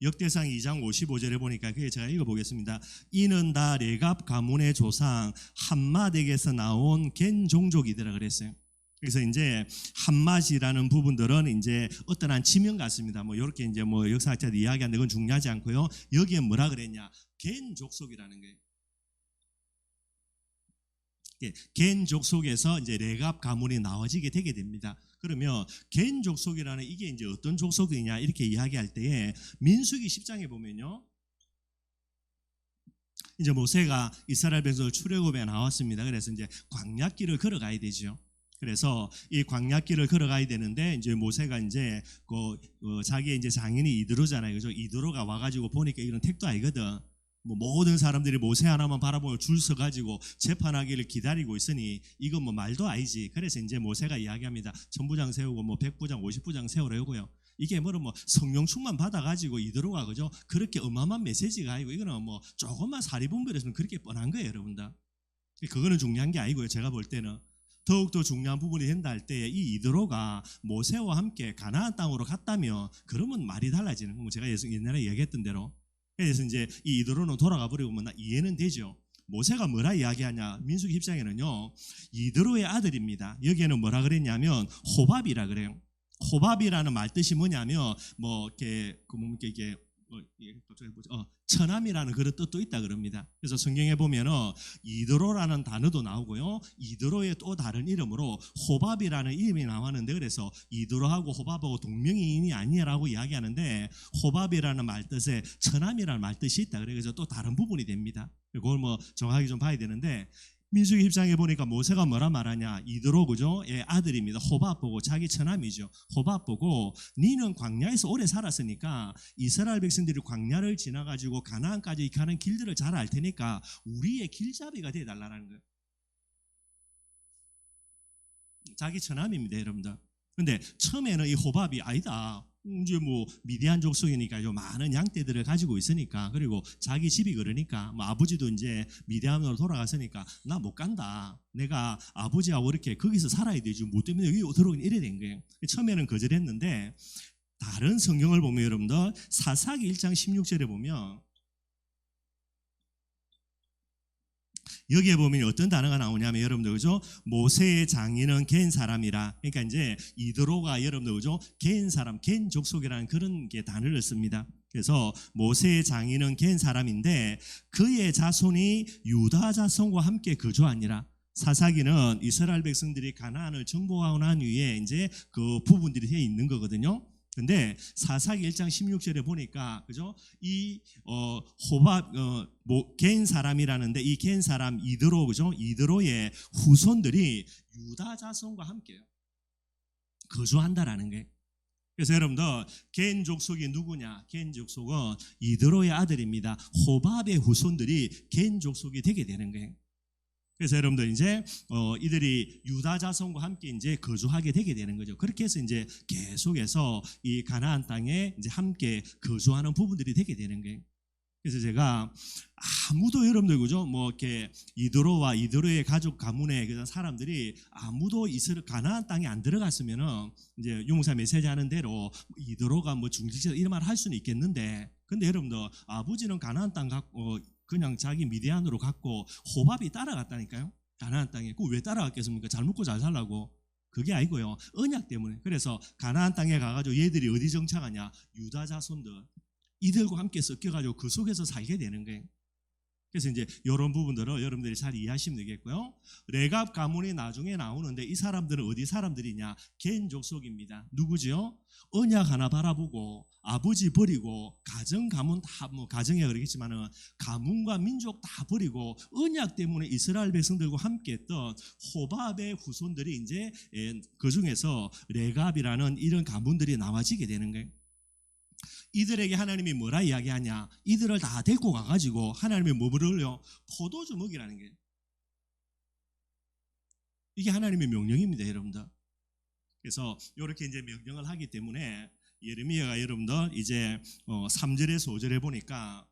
역대상 2장 55절에 보니까 그게 제가 읽어보겠습니다. 이는 다 레갑 가문의 조상 함맛에게서 나온 겐 종족이더라 그랬어요. 그래서 이제 함맛이라는 부분들은 이제 어떠한 지명 같습니다. 뭐 이렇게 이제 뭐 역사학자들 이야기하는데 그건 중요하지 않고요. 여기에 뭐라 그랬냐? 겐 족속이라는 거예요. 겐 족속에서 이제 레갑 가문이 나와지게 되게 됩니다. 그러면 겐 족속이라는 이게 이제 어떤 족속이냐 이렇게 이야기할 때에 민수기 10장에 보면요. 이제 모세가 이스라엘 백성을 출애굽에 나왔습니다. 그래서 이제 광야길을 걸어가야 되죠. 그래서 이 광야길을 걸어가야 되는데 이제 모세가 이제 자기의 이제 장인이 이드로잖아요. 그죠? 이드로가 와가지고 보니까 이런 택도 아니거든. 뭐 모든 사람들이 모세 하나만 바라보고 줄 서가지고 재판하기를 기다리고 있으니 이건 뭐 말도 아니지. 그래서 이제 모세가 이야기합니다. 천부장 세우고 뭐 100부장 50부장 세우라고요. 이게 뭐 성령 충만 받아가지고 이대로가 그죠? 그렇게 어마어마한 메시지가 아니고 이거는 뭐 조금만 사리분별했으면 그렇게 뻔한 거예요, 여러분들. 그거는 중요한 게 아니고요. 제가 볼 때는 더욱더 중요한 부분이 된다 할 때에 이 이드로가 모세와 함께 가나안 땅으로 갔다면 그러면 말이 달라지는 거고 제가 옛날에 얘기했던 대로. 그래서 이제 이 이드로는 돌아가 버리고 뭐 이해는 되죠. 모세가 뭐라 이야기하냐? 민수기 10장에는요 이드로의 아들입니다. 여기에는 뭐라 그랬냐면 호밥이라 그래요. 호밥이라는 말 뜻이 뭐냐면 뭐 이렇게 처남이라는 그런 뜻도 있다 그럽니다. 그래서 성경에 보면은 이드로라는 단어도 나오고요. 이드로의 또 다른 이름으로 호밥이라는 이름이 나왔는데, 그래서 이드로하고 호밥하고 동명이인이 아니라고 이야기하는데, 호밥이라는 말뜻에 처남이라는 말뜻이 있다. 그래서 또 다른 부분이 됩니다. 그걸 뭐 정확하게 좀 봐야 되는데, 민수기 10장에 보니까 모세가 뭐라 말하냐, 이드로 그죠? 예, 아들입니다. 호밥 보고, 자기 처남이죠. 호밥 보고, 니는 광야에서 오래 살았으니까 이스라엘 백성들이 광야를 지나가지고 가나안까지 가는 길들을 잘 알 테니까 우리의 길잡이가 되어달라는 거예요. 자기 처남입니다, 여러분들. 근데 처음에는 이 호밥이 아니다, 이제 뭐 미디안 족속이니까 요 많은 양떼들을 가지고 있으니까, 그리고 자기 집이 그러니까 뭐 아버지도 이제 미디안으로 돌아갔으니까 나 못 간다, 내가 아버지하고 이렇게 거기서 살아야 되지 뭐 때문에 여기 들어오긴 이래 된 거예요. 처음에는 거절했는데, 다른 성경을 보면 여러분들 사사기 1장 16절에 보면 여기에 보면 어떤 단어가 나오냐면, 여러분들 그죠? 모세의 장인은 겐 사람이라. 그러니까 이제 이드로가 여러분들 그죠? 겐 사람, 겐 족속이라는 그런 게 단어를 씁니다. 그래서 모세의 장인은 겐 사람인데 그의 자손이 유다 자손과 함께 거주하니라. 사사기는 이스라엘 백성들이 가나안을 정복하고 난 후에 이제 그 부분들이 되어 있는 거거든요. 근데 사사기 1장 16절에 보니까 그죠? 이 호밥 겐 사람이라는데, 이 겐 사람 이드로 그죠? 이드로의 후손들이 유다 자손과 함께 거주한다라는 게. 그래서 여러분들 겐 족속이 누구냐? 겐 족속은 이드로의 아들입니다. 호밥의 후손들이 겐 족속이 되게 되는 거예요. 그래서 여러분들 이제 이들이 유다 자손과 함께 이제 거주하게 되게 되는 거죠. 그렇게 해서 이제 계속해서 이 가나안 땅에 이제 함께 거주하는 부분들이 되게 되는 거예요. 그래서 제가 아무도 여러분들 그죠? 뭐 이렇게 이드로와 이드로의 가족 가문의 그런 사람들이 아무도 이스라엘 가나안 땅에 안 들어갔으면은 이제 용사 메시지 하는 대로 이드로가 뭐 중직자 이런 말 할 수는 있겠는데, 근데 여러분들 아버지는 가나안 땅 갖고 그냥 자기 미디안으로 갔고 호밥이 따라갔다니까요. 가나안 땅에. 그 왜 따라갔겠습니까? 잘 먹고 잘 살라고. 그게 아니고요, 언약 때문에. 그래서 가나안 땅에 가가지고 얘들이 어디 정착하냐? 유다 자손들, 이들과 함께 섞여가지고 그 속에서 살게 되는 거예요. 그래서 이제 이런 부분들을 여러분들이 잘 이해하시면 되겠고요. 레갑 가문이 나중에 나오는데 이 사람들은 어디 사람들이냐? 겐 족속입니다. 누구지요? 언약 하나 바라보고 아버지 버리고 가정 가문 다 뭐 가정에 그러겠지만은 가문과 민족 다 버리고 언약 때문에 이스라엘 백성들과 함께했던 호밥의 후손들이 이제 그 중에서 레갑이라는 이런 가문들이 나와지게 되는 거예요. 이들에게 하나님이 뭐라 이야기하냐? 이들을 다 데리고 가가지고 하나님이 뭐를요? 포도주 먹이라는 게. 이게 하나님의 명령입니다, 여러분들. 그래서 이렇게 이제 명령을 하기 때문에 예레미야가 여러분들 이제 3절에서 5절에 보니까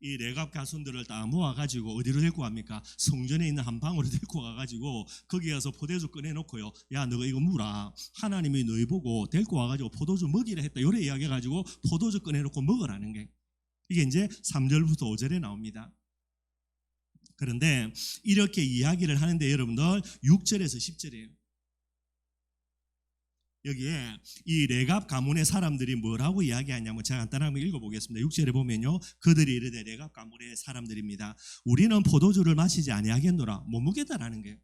이 레갑 가손들을 다 모아가지고 어디로 데리고 갑니까? 성전에 있는 한 방으로 데리고 가가지고 거기 가서 포도주 꺼내놓고요, 야 너가 이거 물어, 하나님이 너희 보고 데리고 와가지고 포도주 먹이라 했다, 요래 이야기해가지고 포도주 꺼내놓고 먹으라는 게, 이게 이제 3절부터 5절에 나옵니다. 그런데 이렇게 이야기를 하는데 여러분들 6절에서 10절이에요. 여기에 이 레갑 가문의 사람들이 뭐라고 이야기하냐면 제가 간단하게 한번 읽어보겠습니다. 6절에 보면요, 그들이 이르되, 레갑 가문의 사람들입니다. 우리는 포도주를 마시지 아니하겠노라. 못 먹겠다라는 게,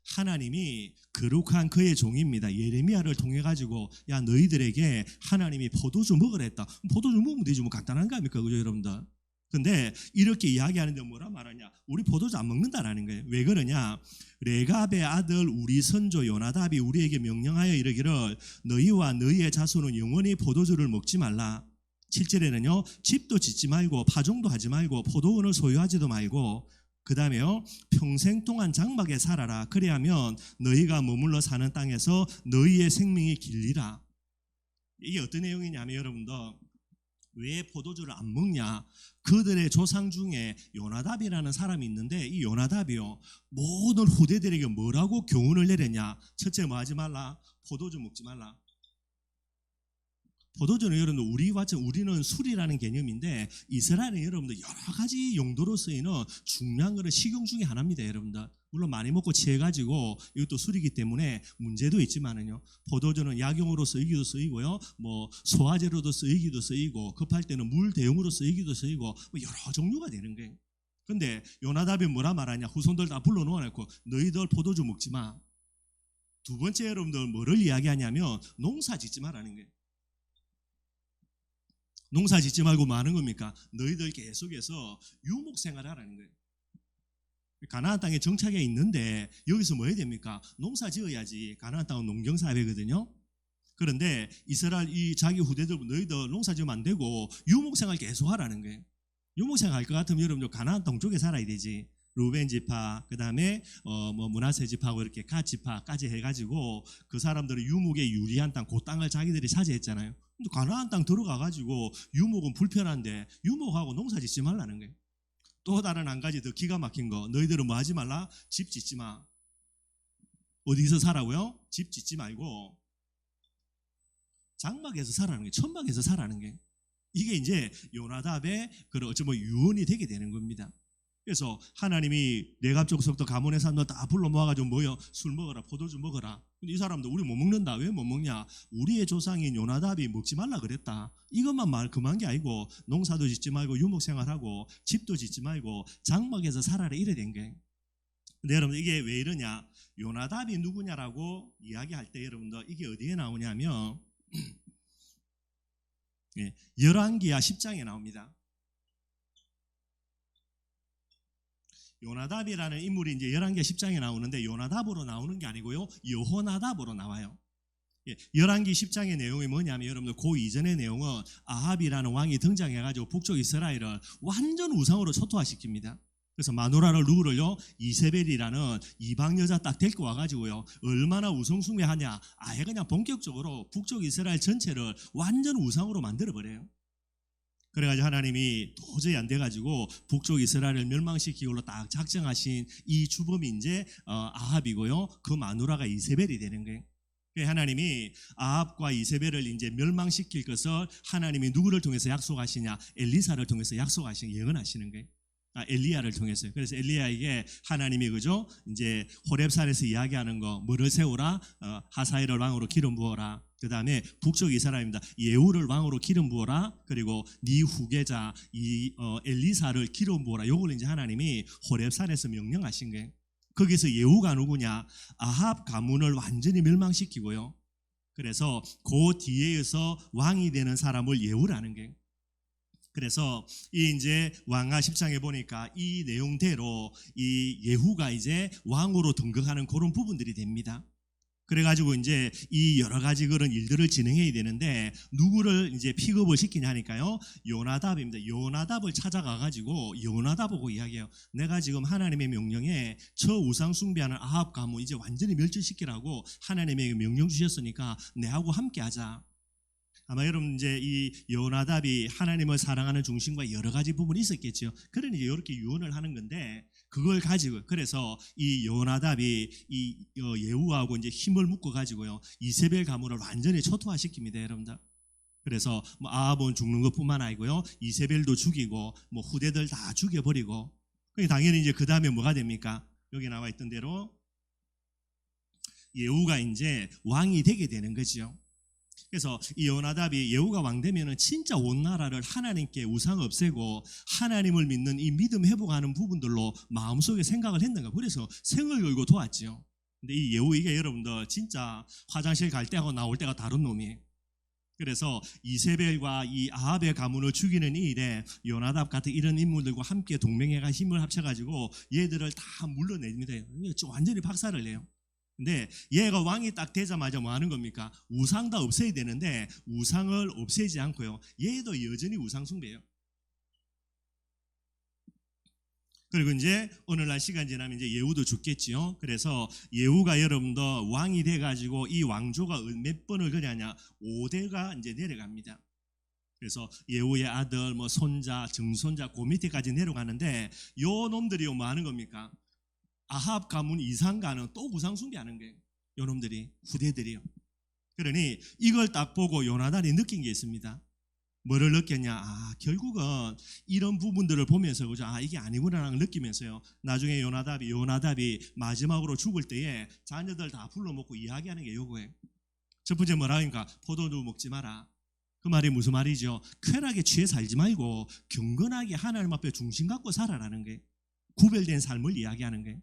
하나님이 거룩한 그의 종입니다. 예레미야를 통해 가지고 야 너희들에게 하나님이 포도주 먹으라 했다. 포도주 먹으면 되지 뭐, 간단한 거 아닙니까, 그죠 여러분들? 근데 이렇게 이야기하는데 뭐라 말하냐? 우리 포도주 안 먹는다라는 거예요. 왜 그러냐? 레갑의 아들 우리 선조 요나답이 우리에게 명령하여 이르기를 너희와 너희의 자손은 영원히 포도주를 먹지 말라. 7절에는요, 집도 짓지 말고 파종도 하지 말고 포도원을 소유하지도 말고, 그 다음에요, 평생 동안 장막에 살아라. 그래야면 너희가 머물러 사는 땅에서 너희의 생명이 길리라. 이게 어떤 내용이냐면 여러분들, 왜 포도주를 안 먹냐? 그들의 조상 중에 요나답이라는 사람이 있는데 이 요나답이요, 모든 후대들에게 뭐라고 교훈을 내렸냐? 첫째 뭐 하지 말라? 포도주 먹지 말라. 포도주는 여러분들 우리는 술이라는 개념인데 이스라엘은 여러분들 여러 가지 용도로 쓰이는 중요한 거는 식용 중에 하나입니다, 여러분들. 물론 많이 먹고 취해가지고 이것도 술이기 때문에 문제도 있지만은요. 포도주는 약용으로 쓰이기도 쓰이고요, 뭐 소화제로도 쓰이기도 쓰이고 급할 때는 물 대용으로 쓰이기도 쓰이고 뭐 여러 종류가 되는 거예요. 근데 요나답이 뭐라 말하냐? 후손들 다 불러놓아놓고 너희들 포도주 먹지 마. 두 번째 여러분들 뭐를 이야기하냐면 농사 짓지 마라는 거예요. 농사 짓지 말고 뭐 하는 겁니까? 너희들 계속해서 유목생활하라는 거예요. 가나안 땅에 정착해 있는데 여기서 뭐 해야 됩니까? 농사 지어야지. 가나안 땅은 농경사회거든요. 그런데 이스라엘 이 자기 후대들 너희들 농사 지으면 안 되고 유목생활 계속 하라는 거예요. 유목생활 할 것 같으면 여러분들 가나안 동쪽에 살아야 되지. 루벤 지파, 그 다음에 뭐 므낫세 지파하고 이렇게 갓 지파까지 해가지고 그 사람들은 유목에 유리한 땅, 그 땅을 자기들이 차지했잖아요. 근데 가나안 땅 들어가가지고 유목은 불편한데 유목하고 농사 짓지 말라는 거예요. 또 다른 한 가지 더 기가 막힌 거, 너희들은 뭐 하지 말라? 집 짓지 마. 어디서 살라고요? 집 짓지 말고 장막에서 살라는 게, 천막에서 살라는 게, 이게 이제 요나답의 어쩌면 유언이 되게 되는 겁니다. 그래서 하나님이 내갑 족속도 가문의 사람들 다 불러 모아가지고 뭐요? 술 먹어라, 포도주 먹어라. 근데 이 사람들 우리 못 먹는다. 왜 못 먹냐? 우리의 조상인 요나답이 먹지 말라 그랬다. 이것만 말 그만 게 아니고 농사도 짓지 말고 유목생활하고 집도 짓지 말고 장막에서 살아라 이래 된 거예요. 근데 여러분 이게 왜 이러냐? 요나답이 누구냐라고 이야기할 때 여러분들 이게 어디에 나오냐면 열왕기하 10장에 나옵니다. 요나답이라는 인물이 이제 열왕기하 10장에 나오는데 요나답으로 나오는 게 아니고요, 여호나답으로 나와요. 열왕기 10장의 내용이 뭐냐면 여러분들 그 이전의 내용은 아합이라는 왕이 등장해가지고 북쪽 이스라엘을 완전 우상으로 초토화시킵니다. 그래서 마누라를 누구를요? 이세벨이라는 이방 여자 딱 데리고 와가지고요, 얼마나 우상숭배하냐? 아예 그냥 본격적으로 북쪽 이스라엘 전체를 완전 우상으로 만들어버려요. 그래가지고 하나님이 도저히 안 돼가지고 북쪽 이스라엘을 멸망시키기로 딱 작정하신 이 주범이 이제 아합이고요, 그 마누라가 이세벨이 되는 거예요. 하나님이 아합과 이세벨을 이제 멸망시킬 것을 하나님이 누구를 통해서 약속하시냐? 엘리사를 통해서 약속하시는, 예언하시는 거예요. 엘리야를 통해서요. 그래서 엘리야에게 하나님이 그죠? 이제 호렙산에서 이야기하는 거, 뭐를 세우라? 하사엘을 왕으로 기름 부어라. 그 다음에 북쪽 이스라엘입니다. 예후를 왕으로 기름 부어라. 그리고 네 후계자 엘리사를 기름 부어라. 요걸 이제 하나님이 호렙산에서 명령하신 거예요. 거기서 예후가 누구냐? 아합 가문을 완전히 멸망시키고요. 그래서 그 뒤에서 왕이 되는 사람을 예후라는 거예요. 그래서 이 이제 왕하 10장에 보니까 이 내용대로 이 예후가 이제 왕으로 등극하는 그런 부분들이 됩니다. 그래가지고 이제 이 여러 가지 그런 일들을 진행해야 되는데 누구를 이제 픽업을 시키냐니까요. 요나답입니다. 요나답을 찾아가가지고 요나답하고 이야기해요. 내가 지금 하나님의 명령에 저 우상 숭배하는 아합 가문 이제 완전히 멸절시키라고 하나님에게 명령 주셨으니까 내하고 함께하자. 아마 여러분 이제 이 요나답이 하나님을 사랑하는 중심과 여러 가지 부분이 있었겠죠. 그러니 이제 이렇게 유언을 하는 건데 그걸 가지고 그래서 이 요나답이 이 예후하고 이제 힘을 묶어 가지고요 이세벨 가문을 완전히 초토화시킵니다, 여러분들. 그래서 뭐 아합은 죽는 것뿐만 아니고요 이세벨도 죽이고 뭐 후대들 다 죽여버리고 당연히 이제 그 다음에 뭐가 됩니까? 여기 나와 있던 대로 예후가 이제 왕이 되게 되는 거죠. 그래서 이 요나답이 예후가 왕 되면은 진짜 온 나라를 하나님께 우상 없애고 하나님을 믿는 이 믿음 회복하는 부분들로 마음속에 생각을 했는가. 그래서 생을 걸고 도왔지요. 근데 이 예후 이게 여러분들 진짜 화장실 갈 때하고 나올 때가 다른 놈이에요. 그래서 이세벨과 이 아합의 가문을 죽이는 이 일에 요나답 같은 이런 인물들과 함께 동맹해가 힘을 합쳐가지고 얘들을 다 물러냅니다. 완전히 박살을 내요. 근데 얘가 왕이 딱 되자마자 뭐 하는 겁니까? 우상 다 없애야 되는데 우상을 없애지 않고요 얘도 여전히 우상 숭배예요. 그리고 이제 오늘날 시간 지나면 이제 예후도 죽겠지요. 그래서 예후가 여러분들 왕이 돼가지고 이 왕조가 몇 번을 그냐냐 5대가 이제 내려갑니다. 그래서 예후의 아들, 뭐 손자, 증손자 그 밑에까지 내려가는데 요 놈들이 뭐 하는 겁니까? 아합 가문 이상가는 또 우상 숭배하는 거예요. 요놈들이 후대들이요. 그러니 이걸 딱 보고 요나단이 느낀 게 있습니다. 뭐를 느꼈냐? 결국은 이런 부분들을 보면서 그죠? 이게 아니구나라는 느끼면서요. 나중에 요나답이 마지막으로 죽을 때에 자녀들 다 불러먹고 이야기하는 게 요거예요. 첫 번째 뭐라 하니까 포도주 먹지 마라. 그 말이 무슨 말이죠? 쾌락에 취해 살지 말고 경건하게 하나님 앞에 중심 갖고 살아라는 게, 구별된 삶을 이야기하는 게.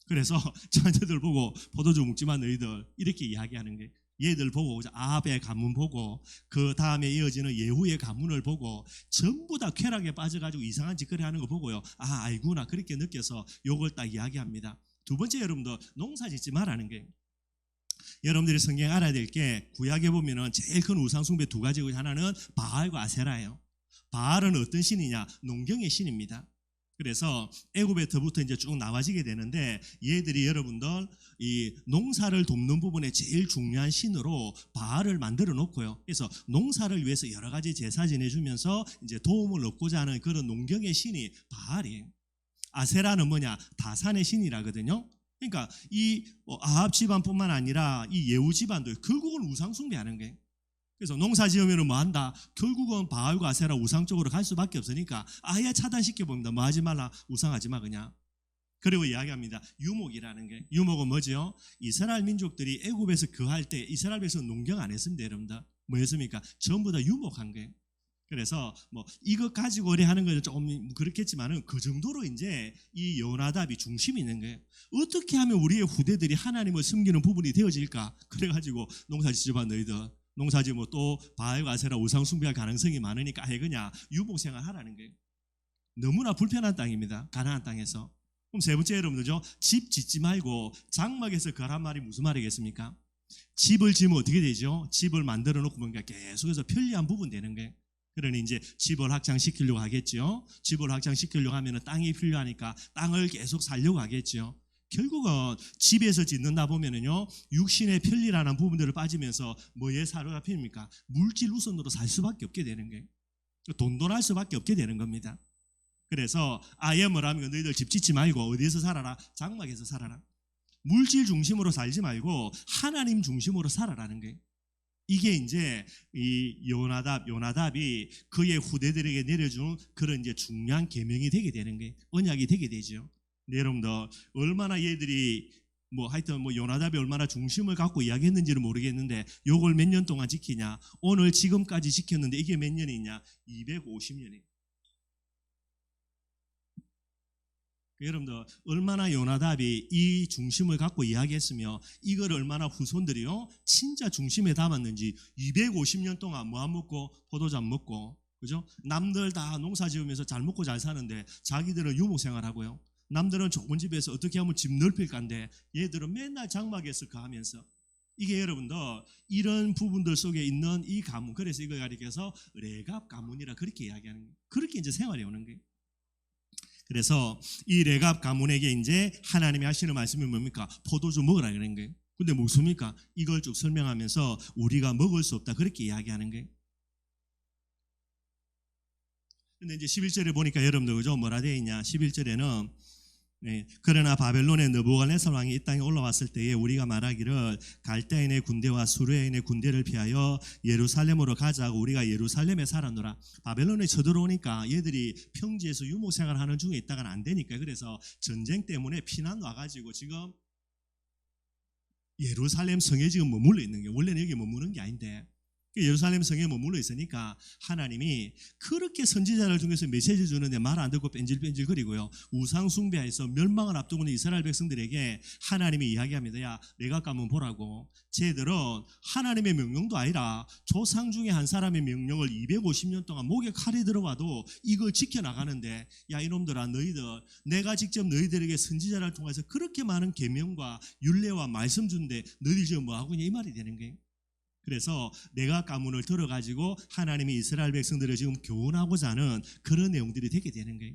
그래서 자녀들 보고 포도주 먹지 마 너희들 이렇게 이야기하는 게, 얘들 보고 아합의 가문 보고 그 다음에 이어지는 예후의 가문을 보고 전부 다 쾌락에 빠져가지고 이상한 짓거리 하는 거 보고요. 아이구나 그렇게 느껴서 요걸 딱 이야기합니다. 두 번째, 여러분들 농사 짓지 말라는 게, 여러분들이 성경 알아야 될 게, 구약에 보면은 제일 큰 우상 숭배 두 가지고, 하나는 바알과 아세라예요. 바알은 어떤 신이냐? 농경의 신입니다. 그래서 애굽에서부터 이제 쭉 나와지게 되는데, 얘들이 여러분들 이 농사를 돕는 부분에 제일 중요한 신으로 바알을 만들어 놓고요. 그래서 농사를 위해서 여러 가지 제사 지내주면서 이제 도움을 얻고자 하는 그런 농경의 신이 바알이에요. 아세라는 뭐냐? 다산의 신이라거든요. 그러니까 이 아합 집안뿐만 아니라 이 예후 집안도 결국은 우상 숭배하는 게, 그래서 농사 지으면 뭐 한다? 결국은 바알과 아세라 우상 쪽으로 갈 수밖에 없으니까 아예 차단시켜 봅니다. 뭐 하지 말라, 우상하지 마 그냥. 그리고 이야기합니다. 유목이라는 게, 유목은 뭐죠? 이스라엘 민족들이 애굽에서 거할 때 이스라엘 백성은 농경 안 했습니다. 여러분들 뭐였습니까? 전부 다 유목한 거예요. 그래서 뭐 이것 가지고 오래 하는 건 조금 그렇겠지만은 그 정도로 이제 이 요나답이 중심이 있는 거예요. 어떻게 하면 우리의 후대들이 하나님을 섬기는 부분이 되어질까? 그래가지고 농사 지어봐 너희들. 농사 지으면 또 바알과 아세라 우상 숭배할 가능성이 많으니까 아예 그냥 유목생활 하라는 거예요. 너무나 불편한 땅입니다. 가나안 땅에서. 그럼 세 번째, 여러분들죠, 집 짓지 말고 장막에서 거란 말이 무슨 말이겠습니까? 집을 지으면 어떻게 되죠? 집을 만들어 놓고 뭔가 계속해서 편리한 부분 되는 거예요. 그러니 이제 집을 확장시키려고 하겠죠. 집을 확장시키려고 하면 땅이 필요하니까 땅을 계속 살려고 하겠죠. 결국은 집에서 짓는다 보면은요, 육신의 편리라는 부분들을 빠지면서 뭐에 사로잡힙니까? 물질 우선으로 살 수밖에 없게 되는 거예요. 돈돈할 수밖에 없게 되는 겁니다. 그래서 아예 뭐라면 너희들 집 짓지 말고 어디에서 살아라? 장막에서 살아라. 물질 중심으로 살지 말고 하나님 중심으로 살아라는 거예요. 이게 이제 이 요나답이 그의 후대들에게 내려준 그런 이제 중요한 계명이 되게 되는 게, 언약이 되게 되죠. 네, 여러분들 얼마나 얘들이 하여튼 요나답이 얼마나 중심을 갖고 이야기했는지는 모르겠는데, 요걸 몇 년 동안 지키냐? 오늘 지금까지 지켰는데 이게 몇 년이냐? 250년이에요. 여러분들 얼마나 요나답이 이 중심을 갖고 이야기했으며 이걸 얼마나 후손들이요 진짜 중심에 담았는지. 250년 동안 뭐 안 먹고 포도주 안 먹고, 그죠? 남들 다 농사 지으면서 잘 먹고 잘 사는데 자기들은 유목생활하고요. 남들은 좁은 집에서 어떻게 하면 집 넓힐 건데 얘들은 맨날 장막에서 거하면서. 이게 여러분들 이런 부분들 속에 있는 이 가문, 그래서 이걸 가리켜서 레갑 가문이라 그렇게 이야기하는 거예요. 그렇게 이제 생활해 오는 거예요. 그래서 이 레갑 가문에게 이제 하나님이 하시는 말씀이 뭡니까? 포도주 먹으라 그런 거예요. 근데 무엇입니까? 이걸 쭉 설명하면서 우리가 먹을 수 없다 그렇게 이야기하는 거예요. 근데 이제 11절에 보니까 여러분들 그죠? 뭐라 되어 있냐? 11절에는 그러나 바벨론의 느부갓네살 왕이 이 땅에 올라왔을 때에 우리가 말하기를 갈대인의 군대와 수르야인의 군대를 피하여 예루살렘으로 가자고 우리가 예루살렘에 살았노라. 바벨론에 쳐들어오니까 얘들이 평지에서 유목생활하는 중에 있다가는 안 되니까, 그래서 전쟁 때문에 피난 와가지고 지금 예루살렘 성에 지금 머물러 있는 게, 원래는 여기 머무는 게 아닌데 예루살렘 성에 머물러 있으니까 하나님이 그렇게 선지자를 통해서 메시지 주는데 말 안 듣고 뺀질뺀질거리고요, 우상 숭배해서 멸망을 앞두고 있는 이스라엘 백성들에게 하나님이 이야기합니다. 야, 내가 가면 보라고. 쟤들은 하나님의 명령도 아니라 조상 중에 한 사람의 명령을 250년 동안 목에 칼이 들어와도 이걸 지켜나가는데, 야 이놈들아, 너희들 내가 직접 너희들에게 선지자를 통해서 그렇게 많은 계명과 율례와 말씀 준데 너희들 지금 뭐하고냐, 이 말이 되는 거예요. 그래서 레갑 가문을 들어가지고 하나님이 이스라엘 백성들을 지금 교훈하고자 하는 그런 내용들이 되게 되는 거예요.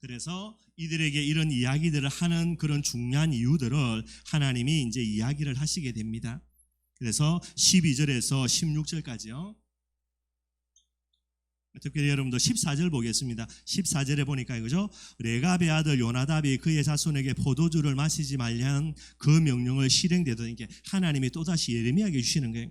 그래서 이들에게 이런 이야기들을 하는 그런 중요한 이유들을 하나님이 이제 이야기를 하시게 됩니다. 그래서 12절에서 16절까지요. 특별히 여러분들 14절 보겠습니다. 14절에 보니까 이거죠. 레갑의 아들 요나답이 그의 자손에게 포도주를 마시지 말란 그 명령을 실행되더니 하나님이 또다시 예레미야에게 주시는 거예요.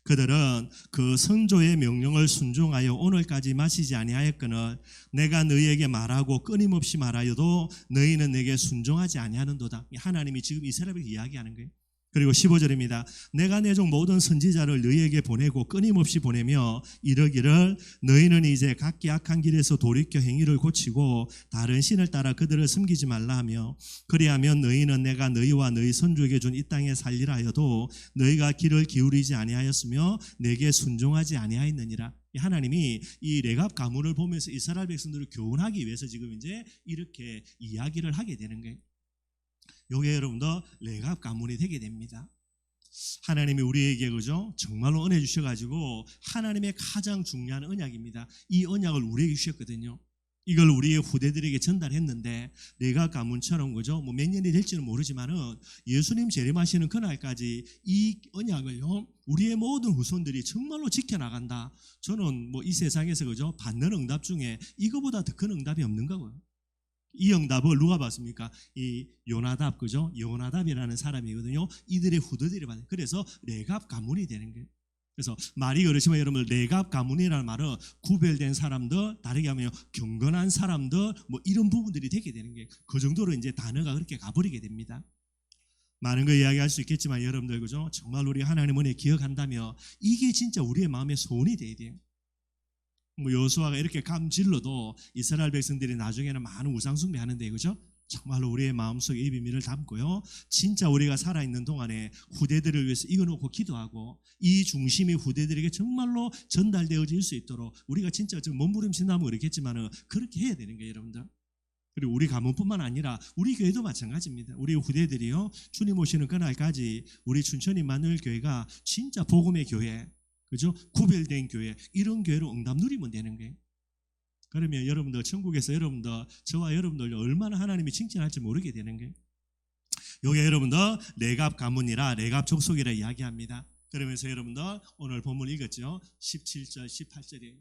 그들은 그 선조의 명령을 순종하여 오늘까지 마시지 아니하였거늘 내가 너희에게 말하고 끊임없이 말하여도 너희는 내게 순종하지 아니하는도다. 하나님이 지금 이스라엘에게 이야기하는 거예요. 그리고 15절입니다. 내가 내 종 모든 선지자를 너희에게 보내고 끊임없이 보내며 이르기를 너희는 이제 각기 악한 길에서 돌이켜 행위를 고치고 다른 신을 따라 그들을 섬기지 말라 하며 그리하면 너희는 내가 너희와 너희 선조에게 준 이 땅에 살리라 하여도 너희가 귀를 기울이지 아니하였으며 내게 순종하지 아니하였느니라. 하나님이 이 레갑 가문을 보면서 이스라엘 백성들을 교훈하기 위해서 지금 이제 이렇게 이야기를 하게 되는 거예요. 요게 여러분들 레갑 가문이 되게 됩니다. 하나님이 우리에게 그죠? 정말로 은혜 주셔가지고 하나님의 가장 중요한 언약입니다. 이 언약을 우리에게 주셨거든요. 이걸 우리의 후대들에게 전달했는데 레갑 가문처럼 그죠? 뭐 몇 년이 될지는 모르지만은 예수님 재림하시는 그날까지 이 언약을요 우리의 모든 후손들이 정말로 지켜나간다. 저는 뭐 이 세상에서 그죠? 받는 응답 중에 이거보다 더 큰 응답이 없는 거고요. 이 응답을 누가 받습니까? 이 요나답 그죠? 요나답이라는 사람이거든요. 이들의 후대들이 받는. 그래서 레갑 가문이 되는 거예요. 그래서 말이 그렇지만 여러분 레갑 가문이라는 말은 구별된 사람들, 다르게 하면 경건한 사람들 뭐 이런 부분들이 되게 되는 거예요. 그 정도로 이제 단어가 그렇게 가버리게 됩니다. 많은 거 이야기할 수 있겠지만 여러분들 그죠? 정말 우리 하나님 은혜 기억한다면 이게 진짜 우리의 마음의 소원이 돼야 돼요. 뭐 여호수아가 이렇게 감질러도 이스라엘 백성들이 나중에는 많은 우상숭배 하는데 그죠? 정말로 우리의 마음속에 이 비밀을 담고요. 진짜 우리가 살아있는 동안에 후대들을 위해서 이겨놓고 기도하고 이 중심이 후대들에게 정말로 전달되어질 수 있도록 우리가 진짜 좀 몸부림친다면 그렇겠지만은 그렇게 해야 되는 거예요, 여러분들. 그리고 우리 가문뿐만 아니라 우리 교회도 마찬가지입니다. 우리 후대들이요 주님 오시는 그날까지 우리 춘천 임마누엘 교회가 진짜 복음의 교회, 그죠? 구별된 교회, 이런 교회로 응답 누리면 되는 거예요. 그러면 여러분들 천국에서 여러분들 저와 여러분들 얼마나 하나님이 칭찬할지 모르게 되는 거예요. 여기 여러분들 레갑 가문이라 레갑 족속이라 이야기합니다. 그러면서 여러분들 오늘 본문 읽었죠? 17절 18절이에요.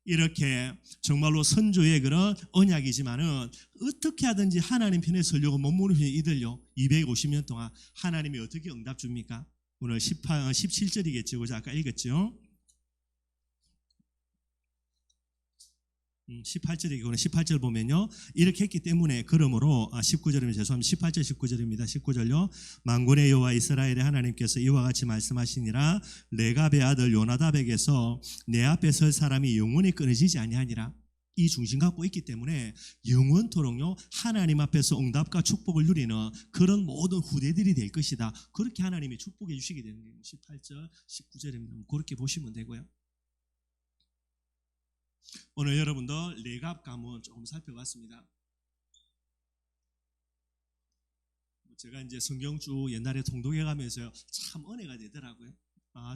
이렇게 정말로 선조의 그런 언약이지만은 어떻게 하든지 하나님 편에 서려고 몸부림치는 이들요 250년 동안 하나님이 어떻게 응답 줍니까? 오늘 17절이겠죠. 그죠? 아까 읽었죠? 18절이고 18절 보면요. 이렇게 했기 때문에 그러므로 19절이면 죄송합니다. 18절 19절입니다. 19절요. 만군의 여호와 이스라엘의 하나님께서 이와 같이 말씀하시니라 레갑의 아들 요나답에게서 내 앞에 설 사람이 영원히 끊어지지 아니하니라. 이 중심 갖고 있기 때문에 영원토록요 하나님 앞에서 응답과 축복을 누리는 그런 모든 후대들이 될 것이다. 그렇게 하나님이 축복해 주시게 되는 거예요. 18절 19절입니다. 그렇게 보시면 되고요. 오늘 여러분들 레갑 가문 조금 살펴봤습니다. 제가 이제 성경 쭉 옛날에 통독해 가면서 참 은혜가 되더라고요.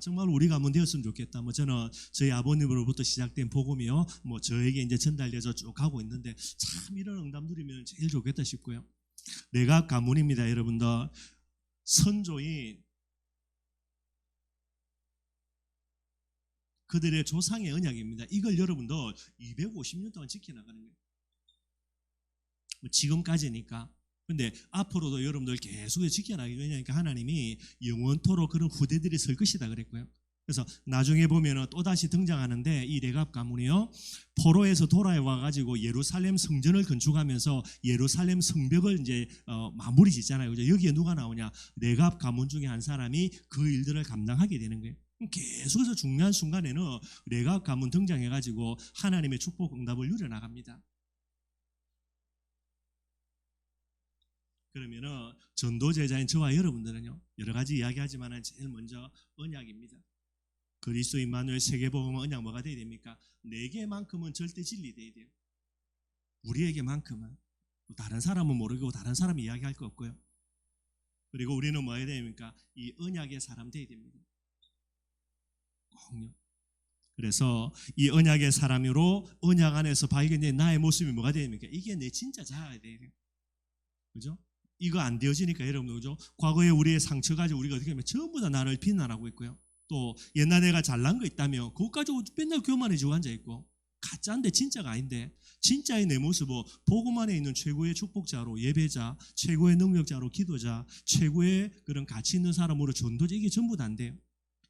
정말 우리 가문 되었으면 좋겠다. 뭐 저는 저희 아버님으로부터 시작된 복음이요. 뭐 저에게 이제 전달돼서 쭉 가고 있는데 참 이런 응답 누리면 제일 좋겠다 싶고요. 레갑 가문입니다, 여러분들. 선조인 그들의 조상의 언약입니다. 이걸 여러분들 250년 동안 지켜나가는 거예요. 지금까지니까. 근데 앞으로도 여러분들 계속 지켜나가기 왜냐니까 하나님이 영원토록 그런 후대들이 설 것이다 그랬고요. 그래서 나중에 보면은 또다시 등장하는데 이 레갑 가문이요. 포로에서 돌아와 가지고 예루살렘 성전을 건축하면서 예루살렘 성벽을 이제 마무리 짓잖아요. 그죠? 여기에 누가 나오냐? 레갑 가문 중에 한 사람이 그 일들을 감당하게 되는 거예요. 계속해서 중요한 순간에는 레갑 가문 등장해가지고 하나님의 축복 응답을 누려나갑니다. 그러면은 전도 제자인 저와 여러분들은요 여러 가지 이야기하지만 제일 먼저 언약입니다. 그리스도 임마누엘 세계복음 언약 뭐가 돼야 됩니까? 내게만큼은 절대 진리 돼야 돼요. 우리에게만큼은 다른 사람은 모르고 다른 사람이 이야기할 거 없고요. 그리고 우리는 뭐 해야 됩니까? 이 언약의 사람 돼야 됩니다. 꼭요. 그래서 이 언약의 사람으로 언약 안에서 발견된 나의 모습이 뭐가 됩니까? 이게 내 진짜 자아야 돼요. 그죠? 이거 안 되어지니까 여러분 그죠? 과거에 우리의 상처 가지고 우리가 어떻게 하면 전부 다 나를 비난하고 있고요. 또 옛날 내가 잘난 거 있다면 그것 가지고 맨날 교만해지고 앉아있고 가짜인데 진짜가 아닌데 진짜의 내 모습은 복음 안에 있는 최고의 축복자로 예배자, 최고의 능력자로 기도자, 최고의 그런 가치 있는 사람으로 전도자 이게 전부 다인데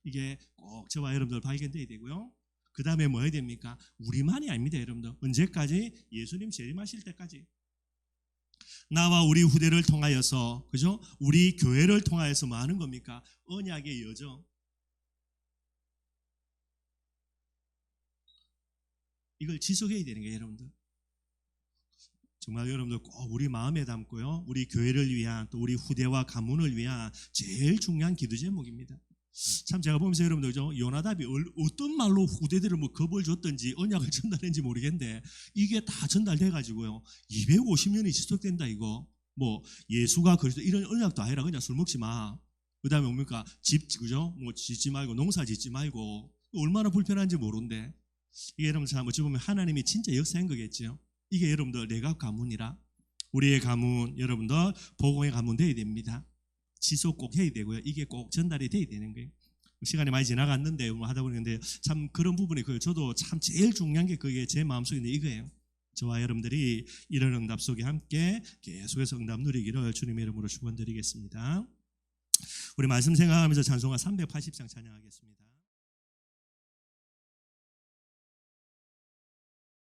이게 꼭 저와 여러분들 발견돼야 되고요. 그 다음에 뭐 해야 됩니까? 우리만이 아닙니다, 여러분들. 언제까지? 예수님 재림하실 때까지. 나와 우리 후대를 통하여서, 그죠? 우리 교회를 통하여서 뭐 하는 겁니까? 언약의 여정. 이걸 지속해야 되는 거예요, 여러분들. 정말 여러분들 꼭 우리 마음에 담고요. 우리 교회를 위한 또 우리 후대와 가문을 위한 제일 중요한 기도 제목입니다. 참 제가 보면서 여러분들 요나답이 어떤 말로 후대들을 뭐 겁을 줬든지 언약을 전달했는지 모르겠는데 이게 다 전달돼 가지고요 250년이 지속된다 이거. 뭐 예수가 그리스도 이런 언약도 아니라 그냥 술 먹지 마. 그다음에 뭡니까 그죠? 뭐 짓지 말고 농사 짓지 말고 얼마나 불편한지 모르는데 이게 여러분 참 어찌 보면 하나님이 진짜 역사한 거겠죠. 이게 여러분들 내가 가문이라 우리의 가문 여러분들 복음의 가문 돼야 됩니다. 지속 꼭 해야 되고요. 이게 꼭 전달이 돼야 되는 거예요. 시간이 많이 지나갔는데 뭐 하다 보는데 참 그런 부분이 저도 참 제일 중요한 게 그게 제 마음속에 있는 이거예요. 저와 여러분들이 이런 응답 속에 함께 계속해서 응답 누리기를 주님의 이름으로 축원드리겠습니다. 우리 말씀 생각하면서 찬송가 380장 찬양하겠습니다.